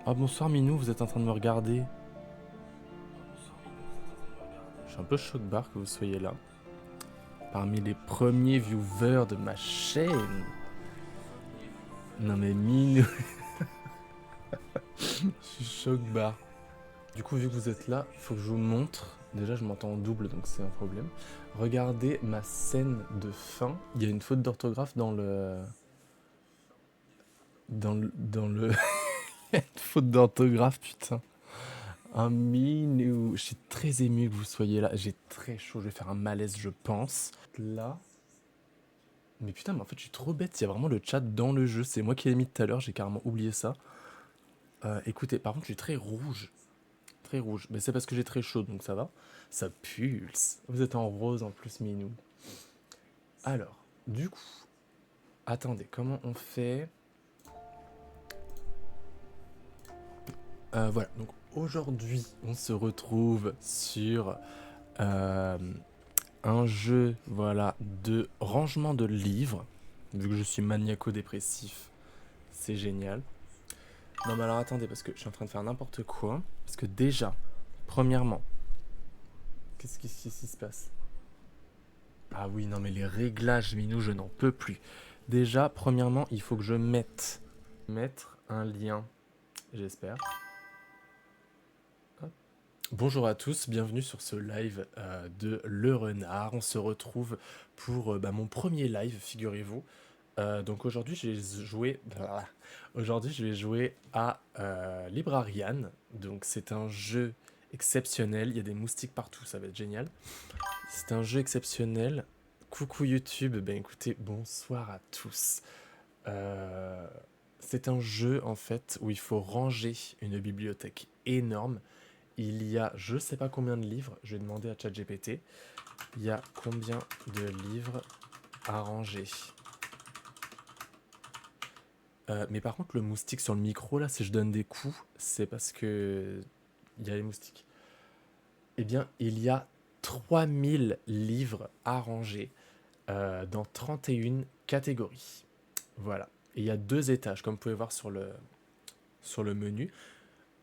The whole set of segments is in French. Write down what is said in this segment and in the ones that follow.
Ah bonsoir Minou, vous êtes en train de me regarder. Je suis un peu choc-barre que vous soyez là. Parmi les premiers viewers de ma chaîne. Non mais Minou, je suis choc-barre. Du coup, vu que vous êtes là, il faut que je vous montre. Déjà, je m'entends en double, donc c'est un problème. Regardez ma scène de fin. Il y a une faute d'orthographe dans le... Dans le... Une faute d'orthographe, putain. Un Minou. Je suis très ému que vous soyez là. J'ai très chaud, je vais faire un malaise, je pense. Là... Mais putain, mais en fait, je suis trop bête. Il y a vraiment le chat dans le jeu. C'est moi qui l'ai mis tout à l'heure. J'ai carrément oublié ça. Écoutez, par contre, je suis très rouge. Très rouge. Mais c'est parce que j'ai très chaud, donc ça va. Ça pulse. Vous êtes en rose en plus, Minou. Alors, du coup, attendez, comment on fait? Voilà, donc aujourd'hui, on se retrouve sur euh, un jeu, voilà, de rangement de livres. Vu que je suis maniaco-dépressif, c'est génial. Non mais alors attendez, parce que je suis en train de faire n'importe quoi. Parce que déjà, premièrement, qu'est-ce qui se passe? Ah oui, non mais les réglages, Minou, je n'en peux plus. Déjà, premièrement, il faut que je mettre un lien, j'espère. Hop. Bonjour à tous, bienvenue sur ce live de Le Renard. On se retrouve pour mon premier live, figurez-vous. Donc aujourd'hui, j'ai joué. Aujourd'hui, je vais jouer à Librarian. Donc c'est un jeu exceptionnel. Il y a des moustiques partout, ça va être génial. C'est un jeu exceptionnel. Coucou YouTube. Ben écoutez, bonsoir à tous. Euh, c'est un jeu en fait où il faut ranger une bibliothèque énorme. Il y a je sais pas combien de livres. Je vais demander à ChatGPT. Il y a combien de livres à ranger? Mais par contre, le moustique sur le micro, là, si je donne des coups, c'est parce que il y a les moustiques. Eh bien, il y a 3000 livres à ranger dans 31 catégories. Voilà. Et il y a deux étages, comme vous pouvez voir sur le menu.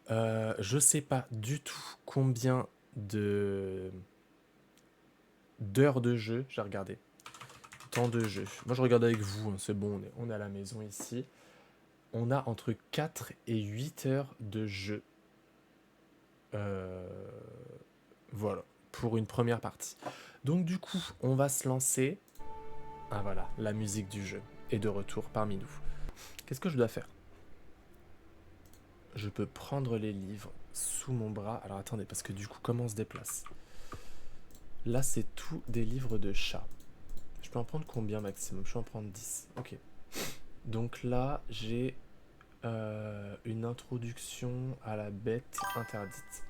Je sais pas du tout combien de d'heures de jeu j'ai regardé. Temps de jeu. Moi, je regarde avec vous, hein, c'est bon, on est à la maison ici. On a entre 4 et 8 heures de jeu. Euh, voilà, pour une première partie. Donc du coup, on va se lancer. Ah voilà, la musique du jeu est de retour parmi nous. Qu'est-ce que je dois faire? Je peux prendre les livres sous mon bras. Alors attendez, parce que du coup, comment on se déplace? Là, c'est tout des livres de chat. Je peux en prendre combien maximum? Je peux en prendre 10. Ok. Donc là, j'ai une introduction à la bête interdite.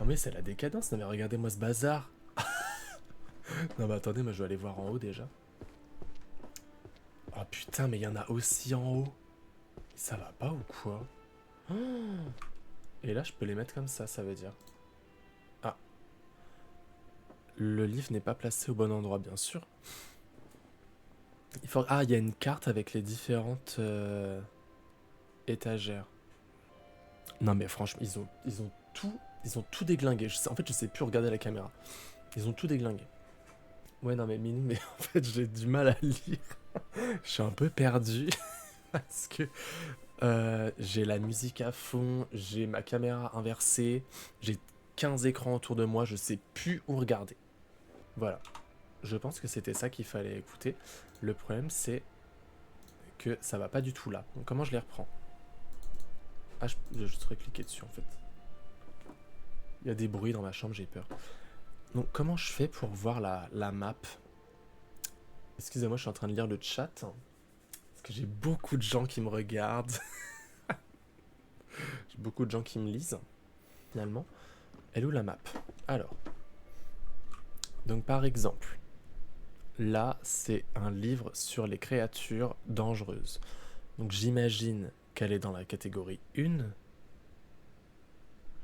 Oh mais c'est la décadence, non mais regardez-moi ce bazar. Non mais attendez, moi je vais aller voir en haut déjà. Oh putain, mais il y en a aussi en haut. Ça va pas ou quoi? Oh. Et là je peux les mettre comme ça veut dire. Ah, le livre n'est pas placé au bon endroit bien sûr. Ah, il y a une carte avec les différentes étagères. Non mais franchement, ils ont tout déglingué. En fait, je sais plus regarder la caméra. Ils ont tout déglingué. Ouais, non mais Minou, mais en fait, j'ai du mal à lire. Je suis un peu perdu parce que j'ai la musique à fond, j'ai ma caméra inversée, j'ai 15 écrans autour de moi, je sais plus où regarder. Voilà. Je pense que c'était ça qu'il fallait écouter. Le problème, c'est que ça va pas du tout là. Donc, comment je les reprends? Ah, je juste cliquer dessus en fait. Il y a des bruits dans ma chambre, j'ai peur. Donc, comment je fais pour voir la map? Excusez-moi, je suis en train de lire le chat. Parce que j'ai beaucoup de gens qui me regardent. J'ai beaucoup de gens qui me lisent, finalement. Elle est où la map? Alors, donc par exemple, là, c'est un livre sur les créatures dangereuses. Donc j'imagine qu'elle est dans la catégorie 1,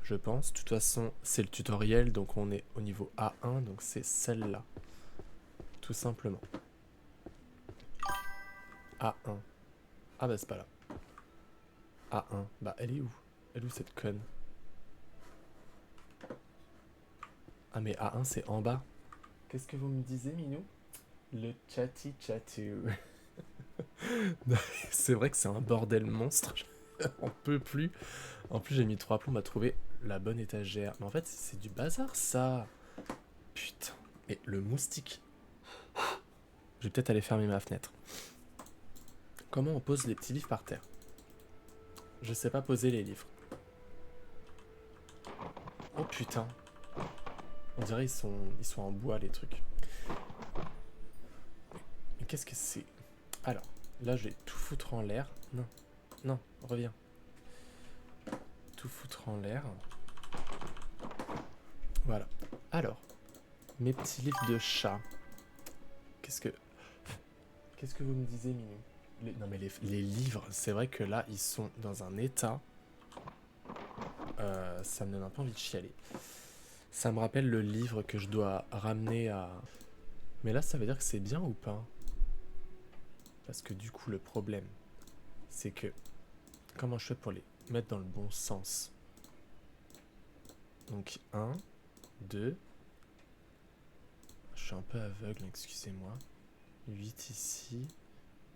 je pense. De toute façon, c'est le tutoriel, donc on est au niveau A1, donc c'est celle-là. Tout simplement. A1. Ah bah c'est pas là. A1. Bah, elle est où? Elle est où cette conne? Ah, mais A1, c'est en bas. Qu'est-ce que vous me disiez, Minou? Le chatty chatou. C'est vrai que c'est un bordel monstre. On peut plus. En plus, j'ai mis 3 plombs à trouver la bonne étagère. Mais en fait, c'est du bazar, ça. Putain. Et le moustique. Je vais peut-être aller fermer ma fenêtre. Comment on pose les petits livres par terre? Je sais pas poser les livres. Oh putain. On dirait ils sont en bois, les trucs. Mais qu'est-ce que c'est? Alors, là, je vais tout foutre en l'air. Non, non, reviens. Tout foutre en l'air. Voilà. Alors, mes petits livres de chat. Qu'est-ce que... Qu'est-ce que vous me disiez, Minou? Non, mais les livres, c'est vrai que là, ils sont dans un état... ça me donne un peu envie de chialer. Ça me rappelle le livre que je dois ramener à... Mais là, ça veut dire que c'est bien ou pas? Parce que du coup, le problème, c'est que... Comment je fais pour les mettre dans le bon sens? Donc, 1, 2... Je suis un peu aveugle, excusez-moi. 8 ici.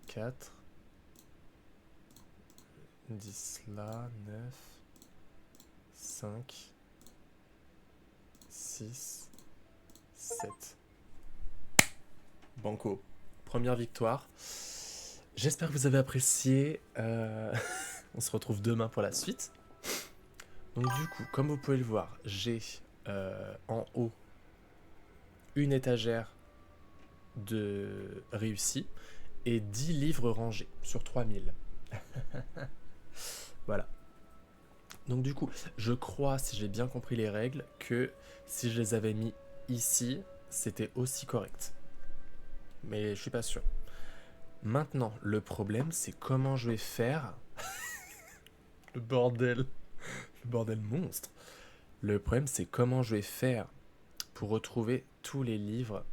4. 10 là. 9. 5. 6. 7. Banco. Première victoire. J'espère que vous avez apprécié. On se retrouve demain pour la suite. Donc du coup, comme vous pouvez le voir, j'ai en haut une étagère de réussi et 10 livres rangés sur 3000. Voilà. Donc du coup, je crois, si j'ai bien compris les règles, que si je les avais mis ici, c'était aussi correct. Mais je suis pas sûr. Maintenant, le problème, c'est comment je vais faire... Le bordel. Le bordel monstre. Le problème, c'est comment je vais faire pour retrouver tous les livres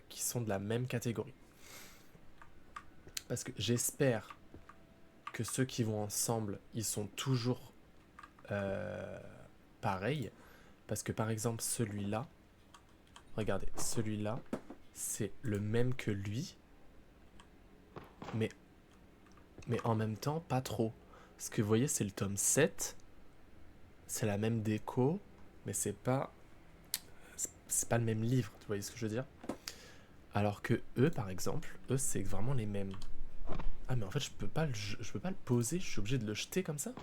qui sont de la même catégorie. Parce que j'espère que ceux qui vont ensemble, ils sont toujours pareils. Parce que par exemple, celui-là, regardez, celui-là, c'est le même que lui, mais, mais en même temps, pas trop. Parce que vous voyez, c'est le tome 7, c'est la même déco, mais c'est pas le même livre, vous voyez ce que je veux dire? Alors que eux, par exemple, eux, c'est vraiment les mêmes. Ah, mais en fait, je peux pas le poser, je suis obligé de le jeter comme ça?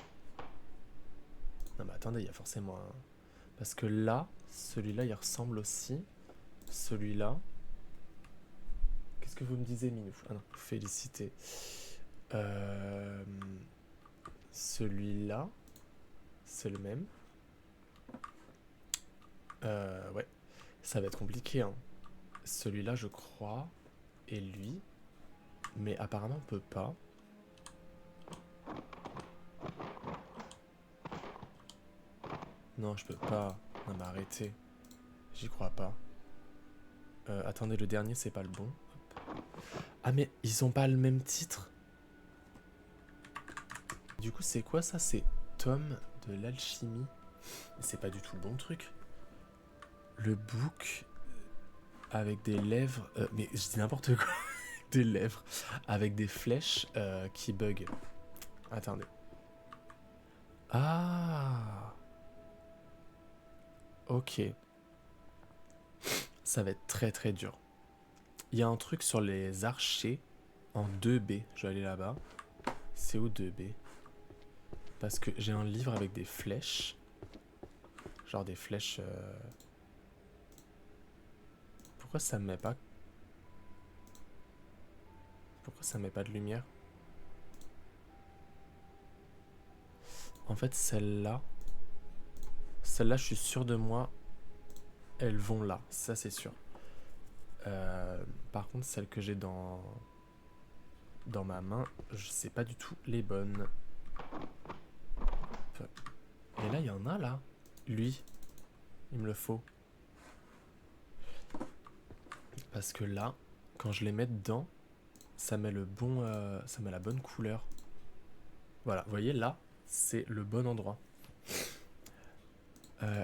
Non, mais attendez, il y a forcément un... Parce que là, celui-là, il ressemble aussi. Celui-là... Qu'est-ce que vous me disiez, Minou? Ah non, félicité. Euh... Celui-là, c'est le même. Ouais, ça va être compliqué, hein. Celui-là, je crois, et lui. Mais apparemment, on peut pas. Non, je peux pas. Non, mais arrêtez. J'y crois pas. Attendez, le dernier, c'est pas le bon. Ah, mais ils ont pas le même titre. Du coup, c'est quoi ça? C'est Tome de l'alchimie. C'est pas du tout le bon truc. Le book avec des lèvres... mais je dis n'importe quoi. Des lèvres avec des flèches qui bug. Attendez. Ah, ok. Ça va être très très dur. Il y a un truc sur les archers en 2B. Je vais aller là-bas. C'est où 2B? Parce que j'ai un livre avec des flèches. Genre des flèches... Pourquoi ça me met pas... Pourquoi ça me met pas de lumière? En fait, celle-là... Celle-là, je suis sûr de moi. Elles vont là. Ça, c'est sûr. Par contre, celle que j'ai dans ma main, je sais pas du tout les bonnes. Et là, il y en a là. Lui, il me le faut. Parce que là, quand je les mets dedans, ça met le bon, ça met la bonne couleur. Voilà, vous voyez, là, c'est le bon endroit.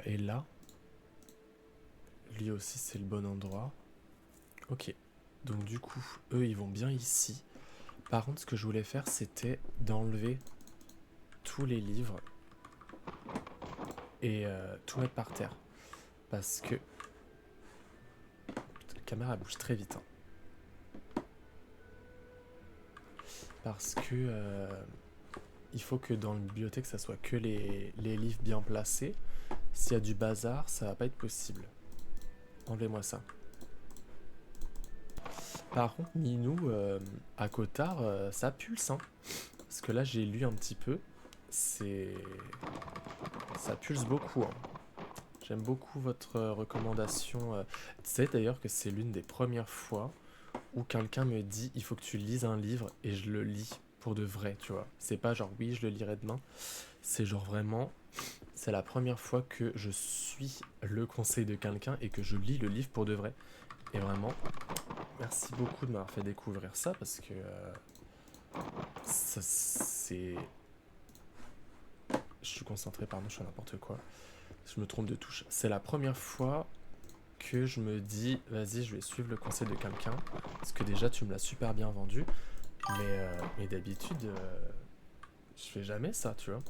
Et là, lui aussi, c'est le bon endroit. Ok. Donc du coup, eux, ils vont bien ici. Par contre, ce que je voulais faire, c'était d'enlever tous les livres et tout mettre par terre. Parce que... La caméra bouge très vite. Hein. Parce que... il faut que dans la bibliothèque, ça soit que les livres bien placés. S'il y a du bazar, ça va pas être possible. Enlevez-moi ça. Par contre, Minou, à Cotard, ça pulse. Hein. Parce que là, j'ai lu un petit peu. C'est... Ça pulse beaucoup. Hein. J'aime beaucoup votre recommandation. Tu sais d'ailleurs que c'est l'une des premières fois où quelqu'un me dit il faut que tu lises un livre et je le lis pour de vrai, tu vois. C'est pas genre oui, je le lirai demain. C'est genre vraiment, c'est la première fois que je suis le conseil de quelqu'un et que je lis le livre pour de vrai. Et vraiment, merci beaucoup de m'avoir fait découvrir ça parce que ça c'est... Je suis concentré, pardon, je fais n'importe quoi. Je me trompe de touche. C'est la première fois que je me dis, vas-y, je vais suivre le conseil de quelqu'un. Parce que déjà, tu me l'as super bien vendu. Mais d'habitude, je fais jamais ça, tu vois.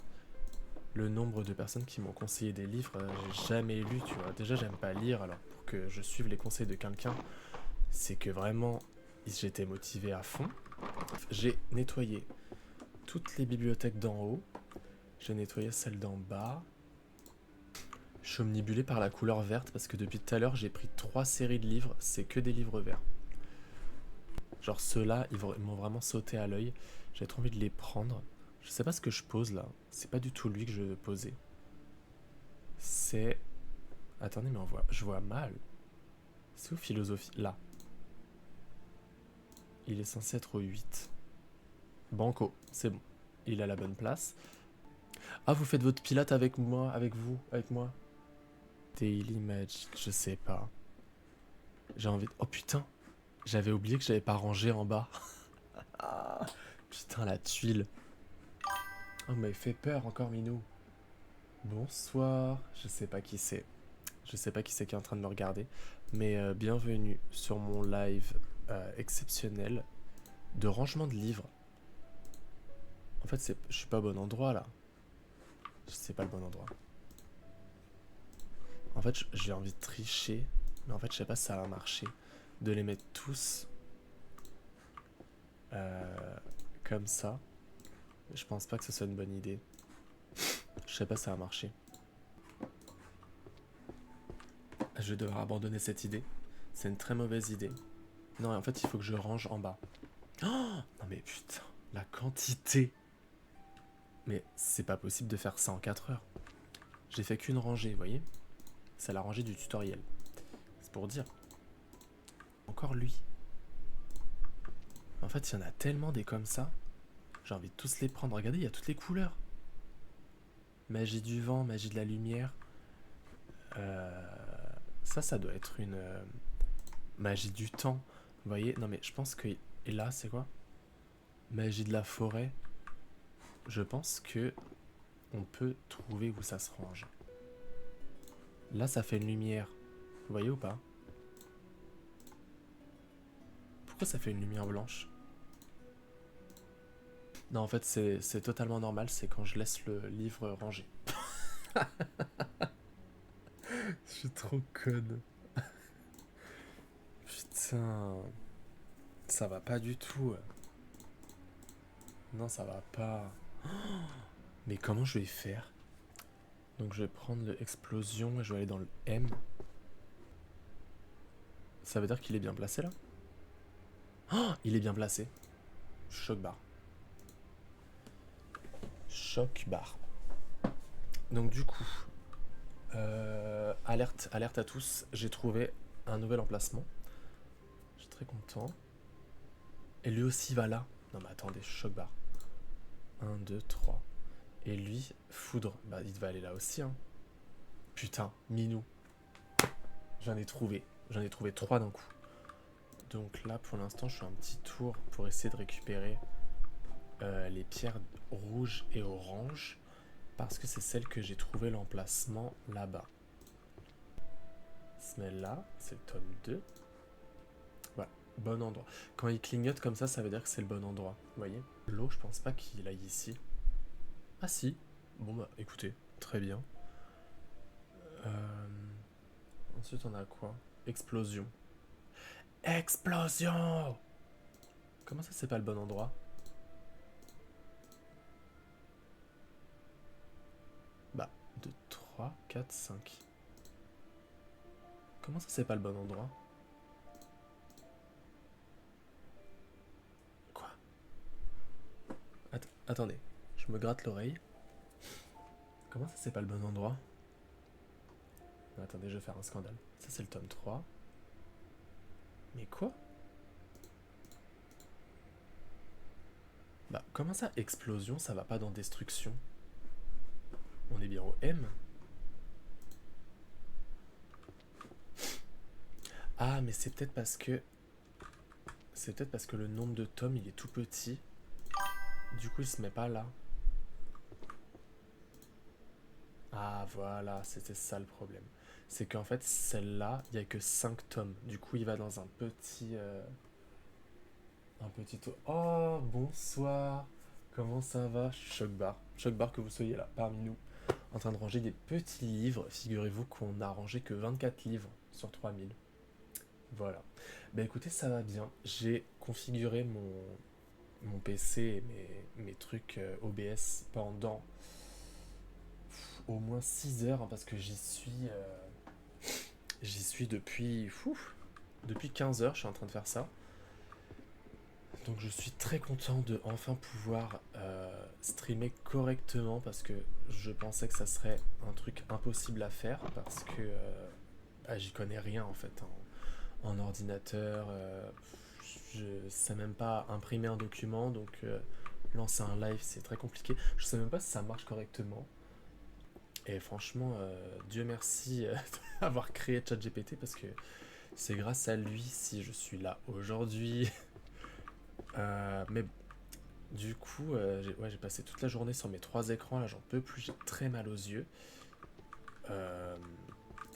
Le nombre de personnes qui m'ont conseillé des livres, j'ai jamais lu, tu vois. Déjà, j'aime pas lire, alors pour que je suive les conseils de quelqu'un, c'est que vraiment, j'étais motivé à fond. J'ai nettoyé toutes les bibliothèques d'en haut. J'ai nettoyé celles d'en bas. Je suis omnibulé par la couleur verte parce que depuis tout à l'heure, j'ai pris 3 séries de livres, c'est que des livres verts. Genre ceux-là, ils m'ont vraiment sauté à l'œil. J'ai trop envie de les prendre. Je sais pas ce que je pose là. C'est pas du tout lui que je veux poser. C'est... Attendez, mais je vois mal. C'est où philosophie? Là. Il est censé être au 8. Banco, c'est bon. Il a la bonne place. Ah, vous faites votre pilote avec moi, avec vous, avec moi. Daily Magic, je sais pas. J'ai envie de... Oh putain, j'avais oublié que j'avais pas rangé en bas. Ah, putain, la tuile. Oh, mais fait peur encore, Minou. Bonsoir. Je sais pas qui c'est. Je sais pas qui c'est qui est en train de me regarder. Mais bienvenue sur mon live exceptionnel de rangement de livres. En fait, je suis pas au bon endroit là. C'est pas le bon endroit. En fait, j'ai envie de tricher. Mais en fait, je sais pas si ça va marcher. De les mettre tous comme ça. Je pense pas que ce soit une bonne idée. Je sais pas si ça va marcher. Je vais devoir abandonner cette idée. C'est une très mauvaise idée. Non, en fait, il faut que je range en bas. Oh non mais putain, la quantité. Mais c'est pas possible de faire ça en 4 heures. J'ai fait qu'une rangée, vous voyez. C'est la rangée du tutoriel. C'est pour dire. Encore lui. En fait, il y en a tellement des comme ça. J'ai envie de tous les prendre. Regardez, il y a toutes les couleurs. Magie du vent, magie de la lumière. Ça doit être une magie du temps. Vous voyez? Non mais je pense que... Et là, c'est quoi? Magie de la forêt. Je pense que on peut trouver où ça se range. Là, ça fait une lumière. Vous voyez ou pas? Pourquoi ça fait une lumière blanche? Non, en fait, c'est totalement normal. C'est quand je laisse le livre rangé. Je suis trop conne. Putain. Ça va pas du tout. Non, ça va pas. Mais comment je vais faire? Donc je vais prendre l'explosion et je vais aller dans le M. Ça veut dire qu'il est bien placé là? Oh, il est bien placé. Choc barre. Choc barre. Donc du coup, alerte à tous. J'ai trouvé un nouvel emplacement. Je suis très content. Et lui aussi va là. Non mais attendez, choc barre. 1, 2, 3. Et lui, foudre. Bah il va aller là aussi hein. Putain, Minou. J'en ai trouvé 3 d'un coup. Donc là pour l'instant je fais un petit tour pour essayer de récupérer les pierres rouges et oranges parce que c'est celle que j'ai trouvé l'emplacement là-bas. Celle-là, c'est le tome 2. Voilà, bon endroit. Quand il clignote comme ça veut dire que c'est le bon endroit. Vous voyez? L'eau, je pense pas qu'il aille ici. Ah si. Bon bah écoutez, très bien. Ensuite on a quoi? Explosion. Explosion! Comment ça c'est pas le bon endroit? Bah, 2, 3, 4, 5. Comment ça c'est pas le bon endroit? Quoi? Attendez, je me gratte l'oreille. Comment ça c'est pas le bon endroit? Non, attendez, je vais faire un scandale. Ça c'est le tome 3. Mais quoi? Bah, comment ça, explosion, ça va pas dans destruction? On est bien au M? Ah, mais c'est peut-être parce que... C'est peut-être parce que le nombre de tomes, il est tout petit. Du coup, il se met pas là. Ah, voilà, c'était ça le problème. C'est qu'en fait, celle-là, il n'y a que 5 tomes. Du coup, il va dans un petit... un petit... Oh, bonsoir. Comment ça va? Choc bar. Choc bar que vous soyez là, parmi nous, en train de ranger des petits livres. Figurez-vous qu'on n'a rangé que 24 livres sur 3000. Voilà. Bah écoutez, ça va bien. J'ai configuré mon PC et mes trucs OBS pendant au moins 6 heures hein, parce que j'y suis depuis 15 heures, je suis en train de faire ça. Donc je suis très content de enfin pouvoir streamer correctement parce que je pensais que ça serait un truc impossible à faire parce que j'y connais rien en fait en ordinateur. Je sais même pas imprimer un document donc lancer un live c'est très compliqué. Je sais même pas si ça marche correctement. Et franchement, Dieu merci d'avoir créé ChatGPT parce que c'est grâce à lui si je suis là aujourd'hui. Mais du coup, j'ai passé toute la journée sur mes 3 écrans, là j'en peux plus, j'ai très mal aux yeux. Ça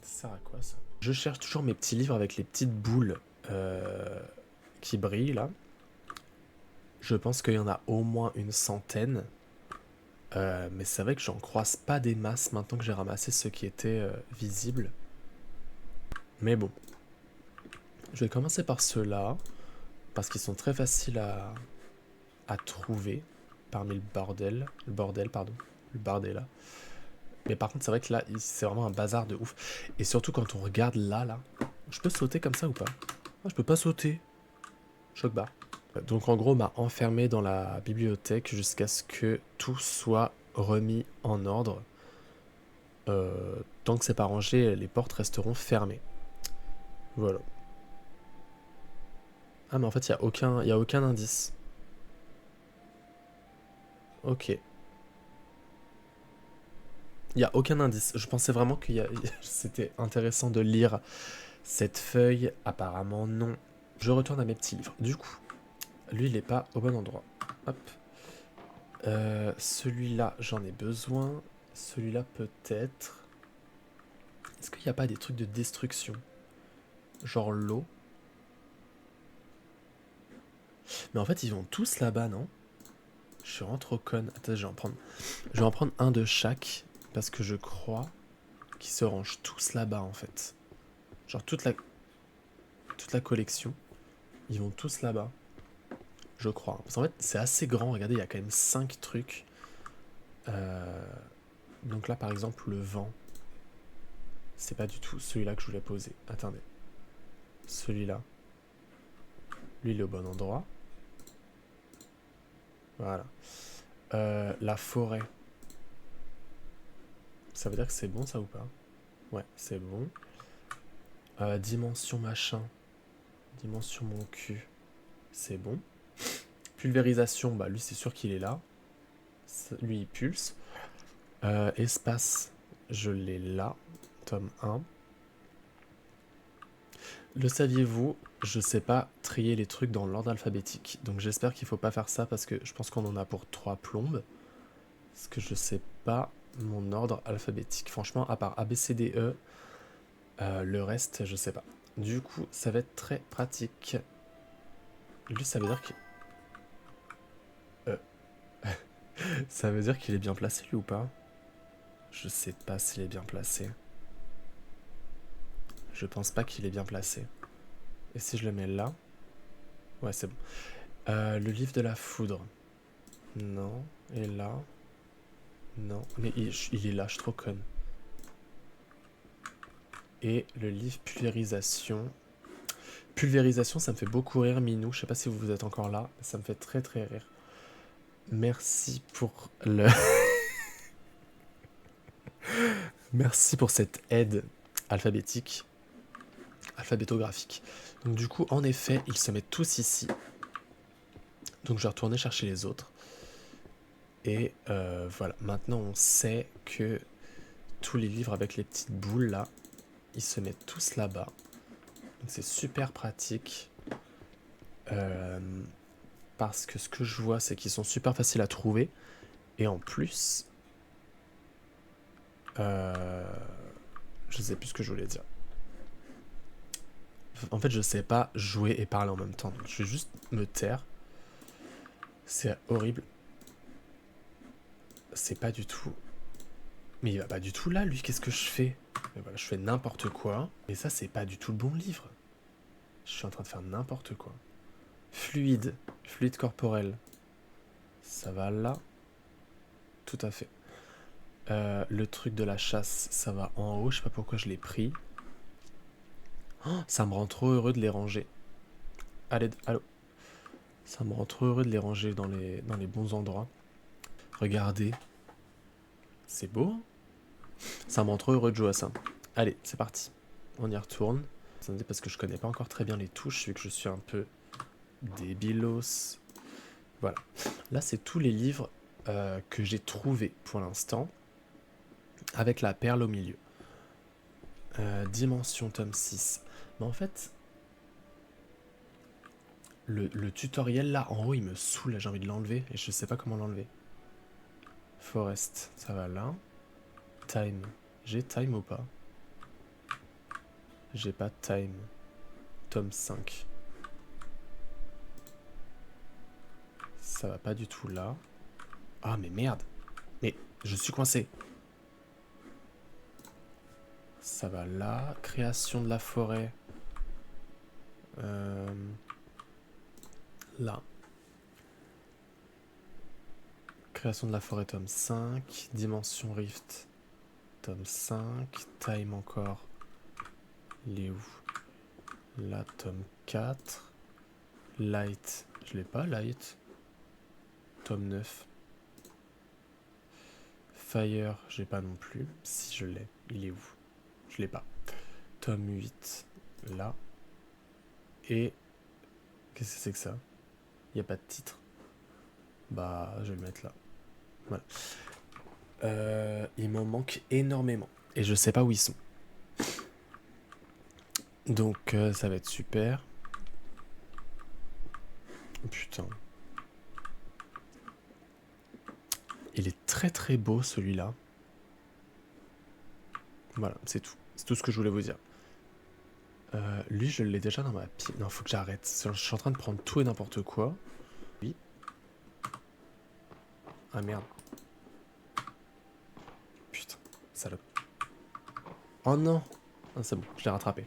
sert à quoi ça? Je cherche toujours mes petits livres avec les petites boules qui brillent là. Je pense qu'il y en a au moins une centaine. Mais c'est vrai que j'en croise pas des masses maintenant que j'ai ramassé ceux qui étaient visibles. Mais bon, je vais commencer par ceux-là, parce qu'ils sont très faciles à trouver parmi le bordel, pardon, le bardé là. Mais par contre, c'est vrai que là, c'est vraiment un bazar de ouf. Et surtout quand on regarde là, je peux sauter comme ça ou pas? Ah, je peux pas sauter. Choc barre. Donc en gros, on m'a enfermé dans la bibliothèque jusqu'à ce que tout soit remis en ordre. Tant que c'est pas rangé, les portes resteront fermées. Voilà. Ah mais en fait, il y a aucun indice. Ok. Il n'y a aucun indice. Je pensais vraiment c'était intéressant de lire cette feuille. Apparemment, non. Je retourne à mes petits livres. Du coup, lui, il n'est pas au bon endroit. Hop. Celui-là, j'en ai besoin. Celui-là, peut-être. Est-ce qu'il n'y a pas des trucs de destruction? Genre l'eau. Mais en fait, ils vont tous là-bas, non? Je suis vraiment trop conne. Attends, je vais en prendre un de chaque. Parce que je crois qu'ils se rangent tous là-bas, en fait. Genre toute la collection. Ils vont tous là-bas. Je crois. Parce qu'en fait, c'est assez grand. Regardez, il y a quand même 5 trucs. Donc là, par exemple, le vent. C'est pas du tout celui-là que je voulais poser. Attendez. Celui-là. Lui, il est au bon endroit. Voilà. La forêt. Ça veut dire que c'est bon, ça, ou pas? Ouais, c'est bon. Dimension machin. Dimension mon cul. C'est bon. Pulvérisation, bah lui, c'est sûr qu'il est là. Lui, il pulse. Espace, je l'ai là. Tome 1. Le saviez-vous? Je sais pas trier les trucs dans l'ordre alphabétique. Donc j'espère qu'il faut pas faire ça parce que je pense qu'on en a pour 3 plombes. Parce que je sais pas mon ordre alphabétique. Franchement, à part A, B, C, D, E, le reste, je sais pas. Du coup, ça va être très pratique. Lui, ça veut dire qu'il... euh, ça veut dire qu'il est bien placé, lui, ou pas? Je sais pas s'il est bien placé. Je pense pas qu'il est bien placé. Et si je le mets là? Ouais, c'est bon. Le livre de la foudre. Non. Et là? Non. Mais il est là, je suis trop conne. Et le livre pulvérisation. Pulvérisation, ça me fait beaucoup rire, Minou. Je sais pas si vous êtes encore là. Ça me fait très très rire. Merci pour le... Merci pour cette aide alphabétique. Alphabétographique. Donc du coup, en effet, ils se mettent tous ici. Donc je vais retourner chercher les autres. Et voilà, maintenant on sait que tous les livres avec les petites boules là, ils se mettent tous là-bas. Donc c'est super pratique. Parce que ce que je vois, c'est qu'ils sont super faciles à trouver. Et en plus... je sais plus ce que je voulais dire. En fait, je sais pas jouer et parler en même temps. Donc je vais juste me taire. C'est horrible. C'est pas du tout... Mais il va pas du tout là, lui. Qu'est-ce que je fais? Mais voilà, je fais n'importe quoi. Et ça, c'est pas du tout le bon livre. Je suis en train de faire n'importe quoi. Fluide. Fluide corporel. Ça va là. Tout à fait. Le truc de la chasse, ça va en haut. Je sais pas pourquoi je l'ai pris. Oh, ça me rend trop heureux de les ranger. Allez, allô. Ça me rend trop heureux de les ranger dans les bons endroits. Regardez. C'est beau, hein? Ça me rend trop heureux de jouer à ça. Allez, c'est parti. On y retourne. Attendez, parce que je connais pas encore très bien les touches, vu que je suis un peu débilos. Voilà. Là, c'est tous les livres que j'ai trouvés pour l'instant, avec la perle au milieu. Dimension, tome 6. Mais en fait, le tutoriel là, en haut, il me saoule. J'ai envie de l'enlever et je sais pas comment l'enlever. Forest, ça va là. Time. J'ai time ou pas? J'ai pas time. Tome 5. Ça va pas du tout là. Ah mais merde. Mais je suis coincé. Ça va là. Création de la forêt. Là. Création de la forêt tome 5. Dimension Rift. Tome 5. Time encore. Il est où? Là, tome 4. Light. Je l'ai pas, Light. Tome 9. Fire, j'ai pas non plus. Si je l'ai, il est où? Je l'ai pas. Tome 8. Là. Et... Qu'est-ce que c'est que ça? Il n'y a pas de titre. Bah, je vais le mettre là. Voilà. Il m'en manque énormément. Et je sais pas où ils sont. Donc, ça va être super. Putain. Il est très très beau celui-là. Voilà, c'est tout. C'est tout ce que je voulais vous dire. Lui, je l'ai déjà dans ma pile. Non, faut que j'arrête. Je suis en train de prendre tout et n'importe quoi. Oui. Ah merde. Putain, salope. Oh non. Ah, c'est bon, je l'ai rattrapé.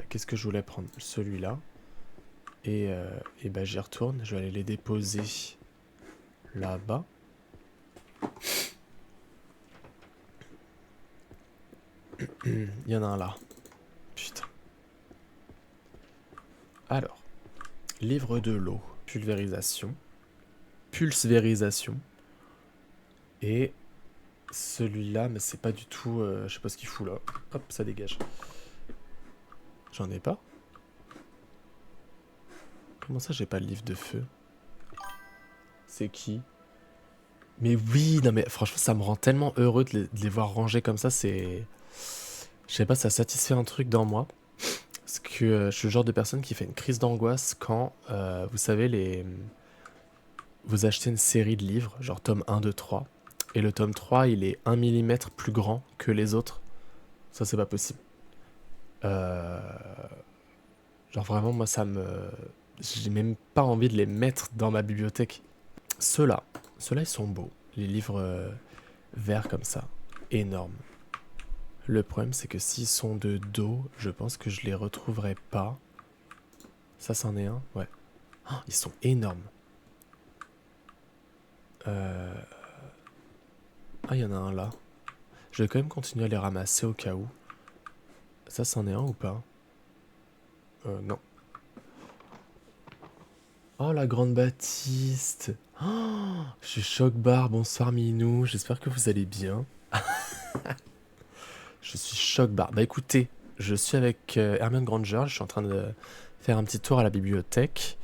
Qu'est-ce que je voulais prendre? Celui-là. Et bah j'y retourne. Je vais aller les déposer là-bas. Il y en a un là. Putain. Alors. Livre de l'eau. Pulvérisation. Pulvérisation. Et celui-là, mais c'est pas du tout... je sais pas ce qu'il fout là. Hop, ça dégage. J'en ai pas. Comment ça, j'ai pas le livre de feu? C'est qui? Mais oui, non mais franchement, ça me rend tellement heureux de les voir rangés comme ça, c'est... Je sais pas, ça satisfait un truc dans moi. Parce que je suis le genre de personne qui fait une crise d'angoisse quand, vous savez, vous achetez une série de livres, genre tome 1, 2, 3, et le tome 3, il est 1 mm plus grand que les autres. Ça, c'est pas possible. Euh, Genre vraiment, moi, ça me... J'ai même pas envie de les mettre dans ma bibliothèque. Ceux-là, ceux-là, ils sont beaux. Les livres verts comme ça, énormes. Le problème, c'est que s'ils sont de dos, je pense que je les retrouverai pas. Ça, c'en est un? Ouais. Oh, ils sont énormes. Euh... Ah, il y en a un là. Je vais quand même continuer à les ramasser au cas où. Ça, c'en est un ou pas? Non. Oh, la grande Baptiste. Oh, je suis choc-bar. Bonsoir, Minou. J'espère que vous allez bien. Je suis choc-bar. Bah écoutez, je suis avec Hermione Granger. Je suis en train de faire un petit tour à la bibliothèque.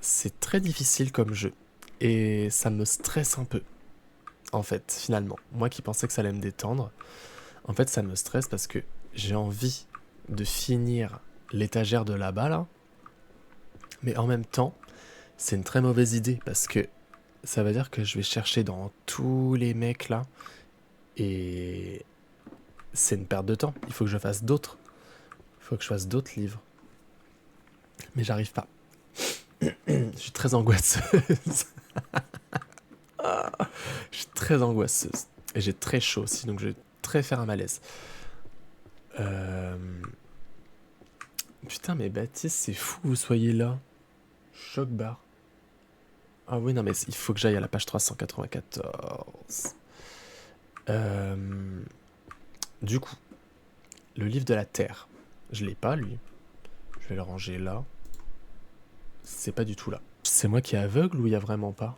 C'est très difficile comme jeu. Et ça me stresse un peu. En fait, finalement. Moi qui pensais que ça allait me détendre. En fait, ça me stresse parce que j'ai envie de finir l'étagère de là-bas, là. Mais en même temps, c'est une très mauvaise idée parce que ça veut dire que je vais chercher dans tous les mecs là et c'est une perte de temps. Il faut que je fasse d'autres. Il faut que je fasse d'autres livres. Mais j'arrive pas. Je suis très angoisseuse. Je suis très angoisseuse. Et j'ai très chaud aussi, donc je vais très faire un malaise. Euh... Putain, mais Baptiste, c'est fou que vous soyez là. Choc bar. Ah oui, non, mais il faut que j'aille à la page 394. Euh... Du coup, le livre de la Terre. Je l'ai pas, lui. Je vais le ranger là. C'est pas du tout là. C'est moi qui est aveugle ou il y a vraiment pas?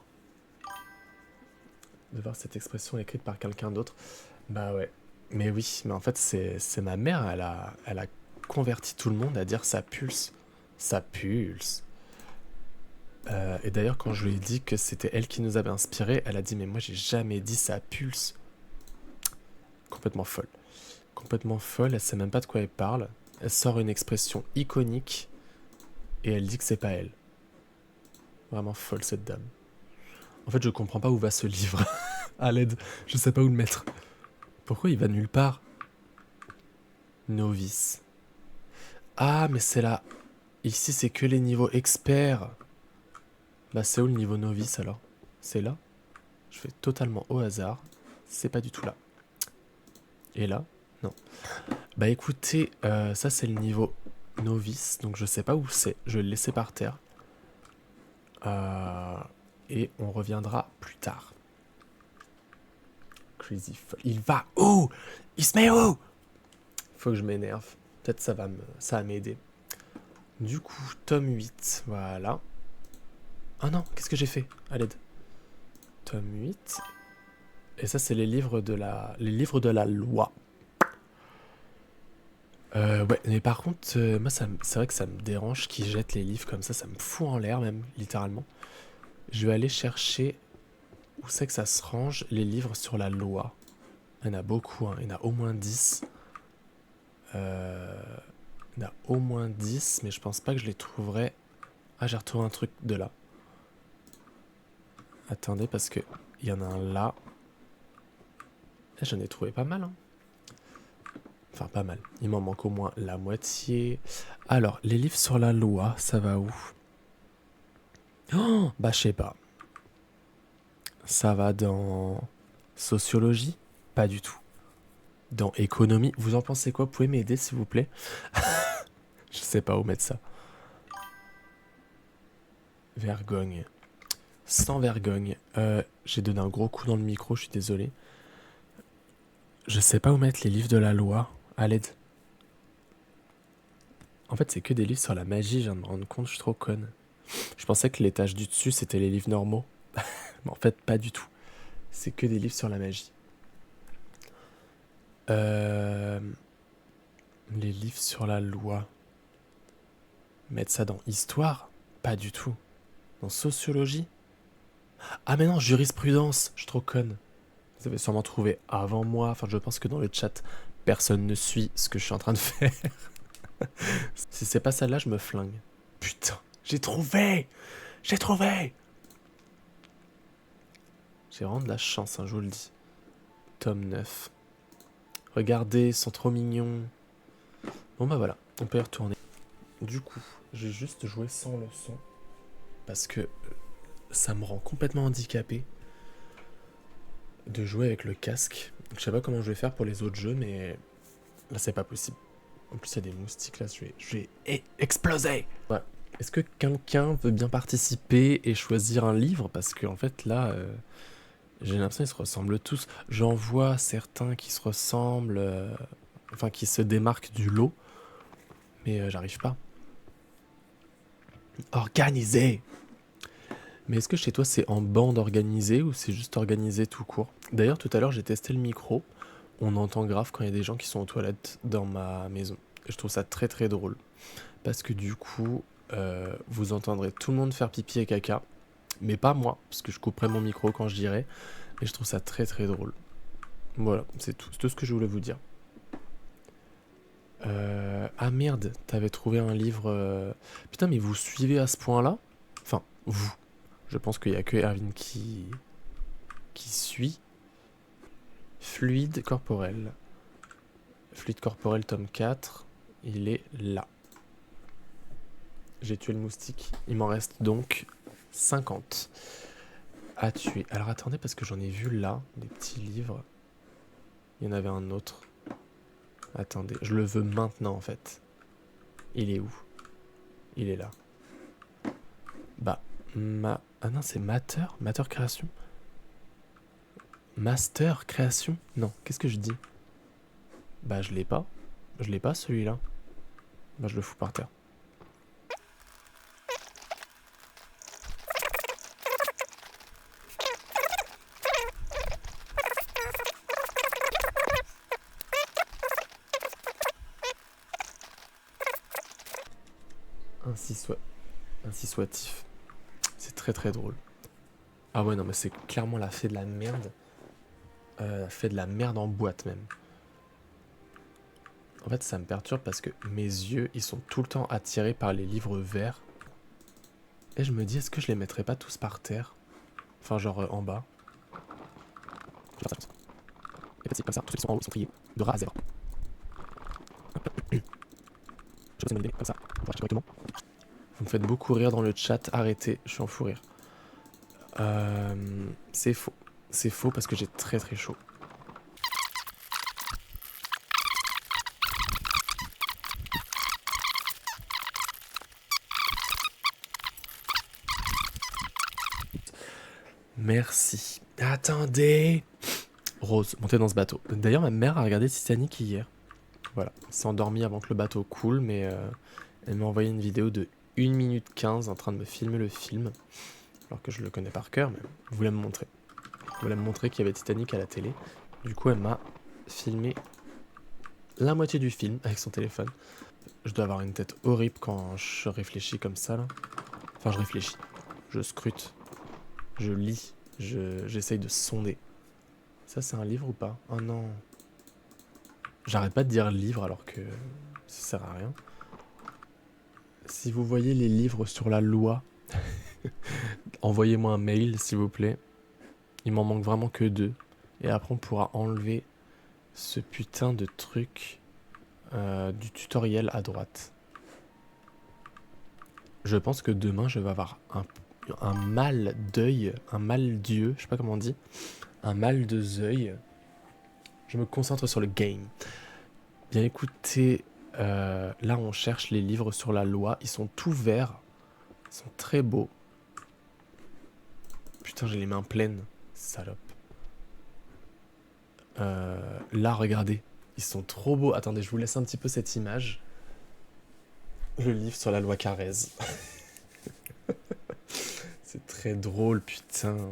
De voir cette expression écrite par quelqu'un d'autre. Bah ouais. Mais oui, mais en fait, c'est ma mère, elle a converti tout le monde à dire ça pulse. Ça pulse. Et d'ailleurs, quand je lui ai dit que c'était elle qui nous avait inspiré, elle a dit mais moi j'ai jamais dit ça pulse. Complètement folle. Complètement folle, elle sait même pas de quoi elle parle. Elle sort une expression iconique et elle dit que c'est pas elle. Vraiment folle cette dame. En fait, je comprends pas où va ce livre. À l'aide, je sais pas où le mettre. Pourquoi il va nulle part? Novice. Ah, mais c'est là. Ici, c'est que les niveaux experts. Bah, c'est où le niveau novice alors? C'est là? Je fais totalement au hasard. C'est pas du tout là. Et là? Non. Bah écoutez, ça c'est le niveau novice, donc je sais pas où c'est. Je vais le laisser par terre. Et on reviendra plus tard. Crazy Fall. Il va où? Il se met où? Faut que je m'énerve. Peut-être ça va m'aider. Du coup, tome 8, voilà. Ah non, qu'est-ce que j'ai fait? À l'aide. Tome 8. Et ça, c'est les livres de la loi. Ouais, mais par contre, moi, c'est vrai que ça me dérange qu'ils jettent les livres comme ça me fout en l'air même, littéralement. Je vais aller chercher où c'est que ça se range, les livres sur la loi. Il y en a beaucoup, hein. Il y en a au moins 10. Il y en a au moins 10, mais je pense pas que je les trouverai. Ah, j'ai retrouvé un truc de là. Attendez, parce que il y en a un là. J'en ai trouvé pas mal, hein. Enfin, pas mal. Il m'en manque au moins la moitié. Alors, les livres sur la loi, ça va où? Oh, bah, je sais pas. Ça va dans sociologie? Pas du tout. Dans économie? Vous en pensez quoi? Vous pouvez m'aider, s'il vous plaît? Je sais pas où mettre ça. Vergogne. Sans vergogne. J'ai donné un gros coup dans le micro, je suis désolé. Je sais pas où mettre les livres de la loi. À l'aide. En fait, c'est que des livres sur la magie, je viens de me rendre compte, je suis trop conne. Je pensais que l'étage du dessus, c'était les livres normaux. Mais en fait, pas du tout. C'est que des livres sur la magie. Les livres sur la loi. Mettre ça dans histoire? Pas du tout. Dans sociologie? Ah mais non, jurisprudence, je suis trop conne. Vous avez sûrement trouvé avant moi, enfin je pense que dans le chat, Personne ne suit ce que je suis en train de faire. Si c'est pas celle-là, je me flingue. Putain, j'ai trouvé! J'ai trouvé! J'ai vraiment de la chance, hein, je vous le dis. Tome 9. Regardez, ils sont trop mignons. Bon bah voilà, on peut y retourner. Du coup, j'ai juste joué sans le son. Parce que ça me rend complètement handicapé de jouer avec le casque. Je sais pas comment je vais faire pour les autres jeux, mais là c'est pas possible. En plus il y a des moustiques là, je vais exploser. Ouais. Est-ce que quelqu'un veut bien participer et choisir un livre? Parce que en fait là, j'ai l'impression qu'ils se ressemblent tous. J'en vois certains qui se ressemblent, enfin qui se démarquent du lot, mais j'arrive pas. Organisé! Mais est-ce que chez toi c'est en bande organisée ou c'est juste organisé tout court? D'ailleurs tout à l'heure j'ai testé le micro, on entend grave quand il y a des gens qui sont aux toilettes dans ma maison. Et je trouve ça très très drôle. Parce que du coup, vous entendrez tout le monde faire pipi et caca, mais pas moi, parce que je couperai mon micro quand je dirai. Et je trouve ça très très drôle. Voilà, c'est tout ce que je voulais vous dire. Ah merde, t'avais trouvé un livre... Putain, mais vous suivez à ce point-là? Enfin, vous. Je pense qu'il n'y a que Erwin qui suit. Fluide corporel. Fluide corporel, tome 4. Il est là. J'ai tué le moustique. Il m'en reste donc 50 à tuer. Alors attendez, parce que j'en ai vu là, des petits livres. Il y en avait un autre. Attendez, je le veux maintenant en fait. Il est où? Il est là. Bah, ah non, c'est Mater? Mater Création? Master Création? Non, qu'est-ce que je dis? Bah, je l'ai pas. Je l'ai pas celui-là. Bah, je le fous par terre. Ainsi soit-il. C'est très très drôle. Ah ouais, non, mais c'est clairement la fée de la merde. La fée de la merde en boîte même. En fait, ça me perturbe parce que mes yeux, ils sont tout le temps attirés par les livres verts. Et je me dis, est-ce que je les mettrais pas tous par terre? Enfin, genre en bas. Je vais faire ça. Et comme ça, tous ceux qui sont en haut, ils sont triés. De ras à zéro. Je sais une idée, comme ça. On va chercher correctement. Vous me faites beaucoup rire dans le chat. Arrêtez, je suis en fou rire. C'est faux. C'est faux parce que j'ai très très chaud. Merci. Attendez. Rose, montez dans ce bateau. D'ailleurs, ma mère a regardé Titanic hier. Voilà, elle s'est endormie avant que le bateau coule, mais elle m'a envoyé une vidéo de 1 minute 15 en train de me filmer le film. Alors que je le connais par cœur, mais elle voulait me montrer. Elle voulait me montrer qu'il y avait Titanic à la télé. Du coup, elle m'a filmé la moitié du film avec son téléphone. Je dois avoir une tête horrible quand je réfléchis comme ça, là. Enfin, je réfléchis. Je scrute. Je lis. J'essaye de sonder. Ça, c'est un livre ou pas? Oh non. J'arrête pas de dire livre alors que ça sert à rien. Si vous voyez les livres sur la loi, envoyez-moi un mail s'il vous plaît. Il m'en manque vraiment que 2. Et après on pourra enlever ce putain de truc du tutoriel à droite. Je pense que demain je vais avoir un mal d'œil, un mal d'yeux, je sais pas comment on dit. Un mal de œil. Je me concentre sur le game. Bien écoutez, là on cherche les livres sur la loi. Ils sont tout verts. Ils sont très beaux. Putain, j'ai les mains pleines. Salope. Là, regardez. Ils sont trop beaux. Attendez, je vous laisse un petit peu cette image. Le livre sur la loi Carrez. C'est très drôle, putain.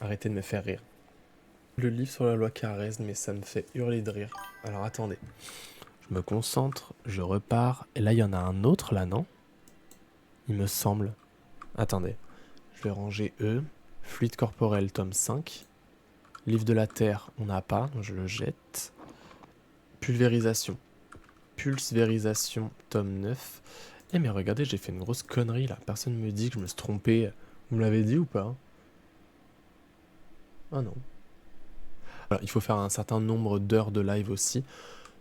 Arrêtez de me faire rire. Le livre sur la loi Carrez, mais ça me fait hurler de rire. Alors attendez. Je me concentre, je repars. Et là, il y en a un autre, là, non? Il me semble. Attendez. Je vais ranger E. Fluide corporel, tome 5. Livre de la Terre, on n'a pas, donc je le jette. Pulvérisation. Pulvérisation, tome 9. Eh mais regardez, j'ai fait une grosse connerie là. Personne me dit que je me suis trompé. Vous me l'avez dit ou pas? Ah non. Voilà, il faut faire un certain nombre d'heures de live aussi.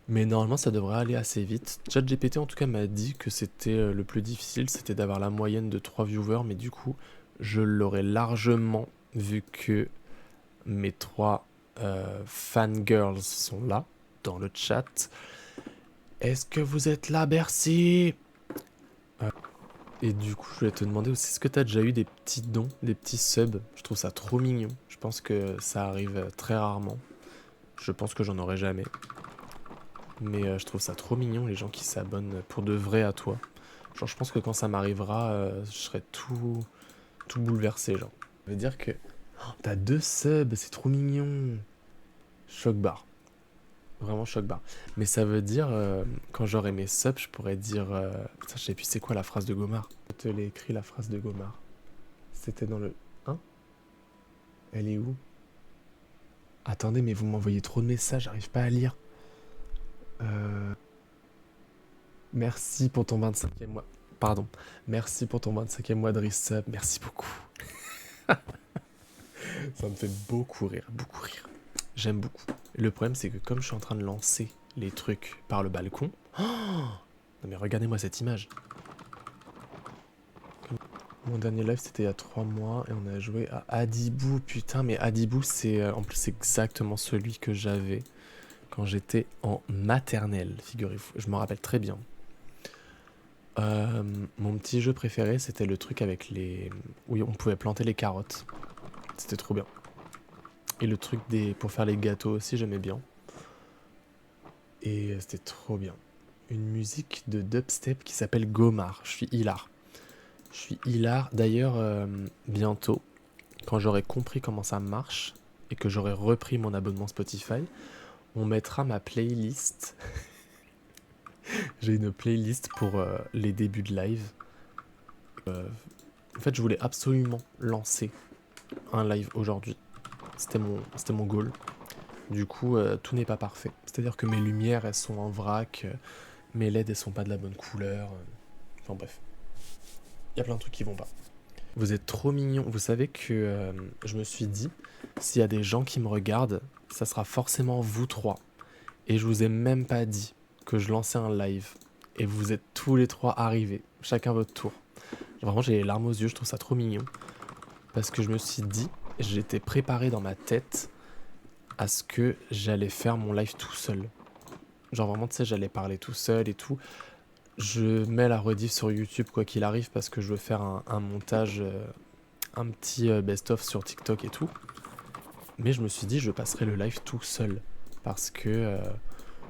Mais normalement, ça devrait aller assez vite. ChatGPT, en tout cas, m'a dit que c'était le plus difficile, c'était d'avoir la moyenne de 3 viewers. Mais du coup, je l'aurais largement vu que mes 3 fangirls sont là, dans le chat. Est-ce que vous êtes là, Bercy? Et du coup, je voulais te demander aussi, est-ce que tu as déjà eu des petits dons, des petits subs? Je trouve ça trop mignon. Je pense que ça arrive très rarement. Je pense que j'en aurai jamais. Mais je trouve ça trop mignon, les gens qui s'abonnent pour de vrai à toi. Genre, je pense que quand ça m'arrivera, je serai tout bouleversé, genre. Ça veut dire que... Oh, t'as 2 subs, c'est trop mignon. Choc barre. Vraiment choc barre. Mais ça veut dire, quand j'aurai mes subs, je pourrais dire... Putain, je sais plus c'est quoi la phrase de Gomard. Je te l'ai écrit, la phrase de Gomard. C'était dans le... Hein? Elle est où? Attendez, mais vous m'envoyez trop de messages, j'arrive pas à lire. Merci pour ton 25e mois. Pardon. Merci pour ton 25e mois de resub. Merci beaucoup. Ça me fait beaucoup rire, beaucoup rire. J'aime beaucoup. Le problème, c'est que comme je suis en train de lancer les trucs par le balcon... Oh, non mais regardez-moi cette image. Mon dernier live, c'était il y a 3 mois et on a joué à Adibou. Putain, mais Adibou, c'est en plus exactement celui que j'avais quand j'étais en maternelle, figurez-vous. Je m'en rappelle très bien. Mon petit jeu préféré, c'était le truc avec les... où on pouvait planter les carottes. C'était trop bien. Et le truc pour faire les gâteaux aussi, j'aimais bien. Et c'était trop bien. Une musique de dubstep qui s'appelle Gomard. Je suis hilar. Je suis hilar. D'ailleurs, bientôt, quand j'aurai compris comment ça marche et que j'aurai repris mon abonnement Spotify, on mettra ma playlist. J'ai une playlist pour les débuts de live. En fait, je voulais absolument lancer un live aujourd'hui. C'était mon goal. Du coup, tout n'est pas parfait. C'est-à-dire que mes lumières, elles sont en vrac, mes LED, elles sont pas de la bonne couleur. Enfin bref. Il y a plein de trucs qui vont pas. Vous êtes trop mignons. Vous savez que je me suis dit, s'il y a des gens qui me regardent, ça sera forcément vous 3. Et je vous ai même pas dit que je lançais un live. Et vous êtes tous les 3 arrivés, chacun votre tour. Vraiment, j'ai les larmes aux yeux, je trouve ça trop mignon. Parce que je me suis dit, j'étais préparé dans ma tête à ce que j'allais faire mon live tout seul. Genre vraiment, tu sais, j'allais parler tout seul et tout. Je mets la rediff sur YouTube quoi qu'il arrive parce que je veux faire un montage, un petit best-of sur TikTok et tout. Mais je me suis dit, je passerai le live tout seul. Parce que,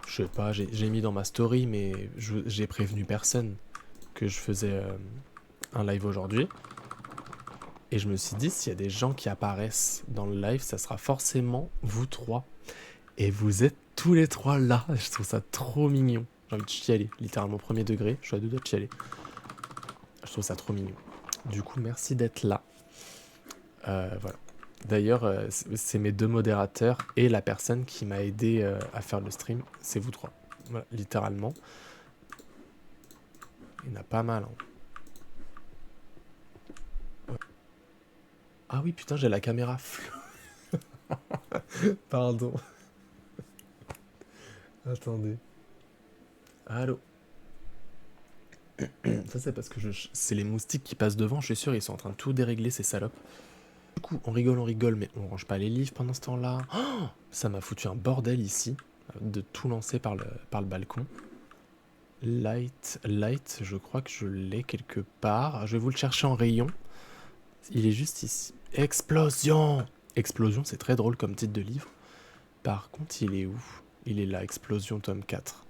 je sais pas, j'ai mis dans ma story, mais j'ai prévenu personne que je faisais un live aujourd'hui. Et je me suis dit, s'il y a des gens qui apparaissent dans le live, ça sera forcément vous 3. Et vous êtes tous les 3 là. Je trouve ça trop mignon. J'ai envie de chialer, littéralement premier degré. Je suis à 2 doigts de chialer. Je trouve ça trop mignon. Du coup, merci d'être là. Voilà. D'ailleurs, c'est mes 2 modérateurs et la personne qui m'a aidé à faire le stream. C'est vous 3. Voilà, littéralement. Il y en a pas mal. Hein. Ah oui, putain, j'ai la caméra floue. Pardon. Attendez. Allô. Ça c'est parce que c'est les moustiques qui passent devant, je suis sûr, ils sont en train de tout dérégler ces salopes. Du coup, on rigole, mais on range pas les livres pendant ce temps-là. Oh, ça m'a foutu un bordel ici, de tout lancer par le balcon. Light, je crois que je l'ai quelque part. Je vais vous le chercher en rayon. Il est juste ici. Explosion! Explosion, c'est très drôle comme titre de livre. Par contre, il est où? Il est là, Explosion, tome 4.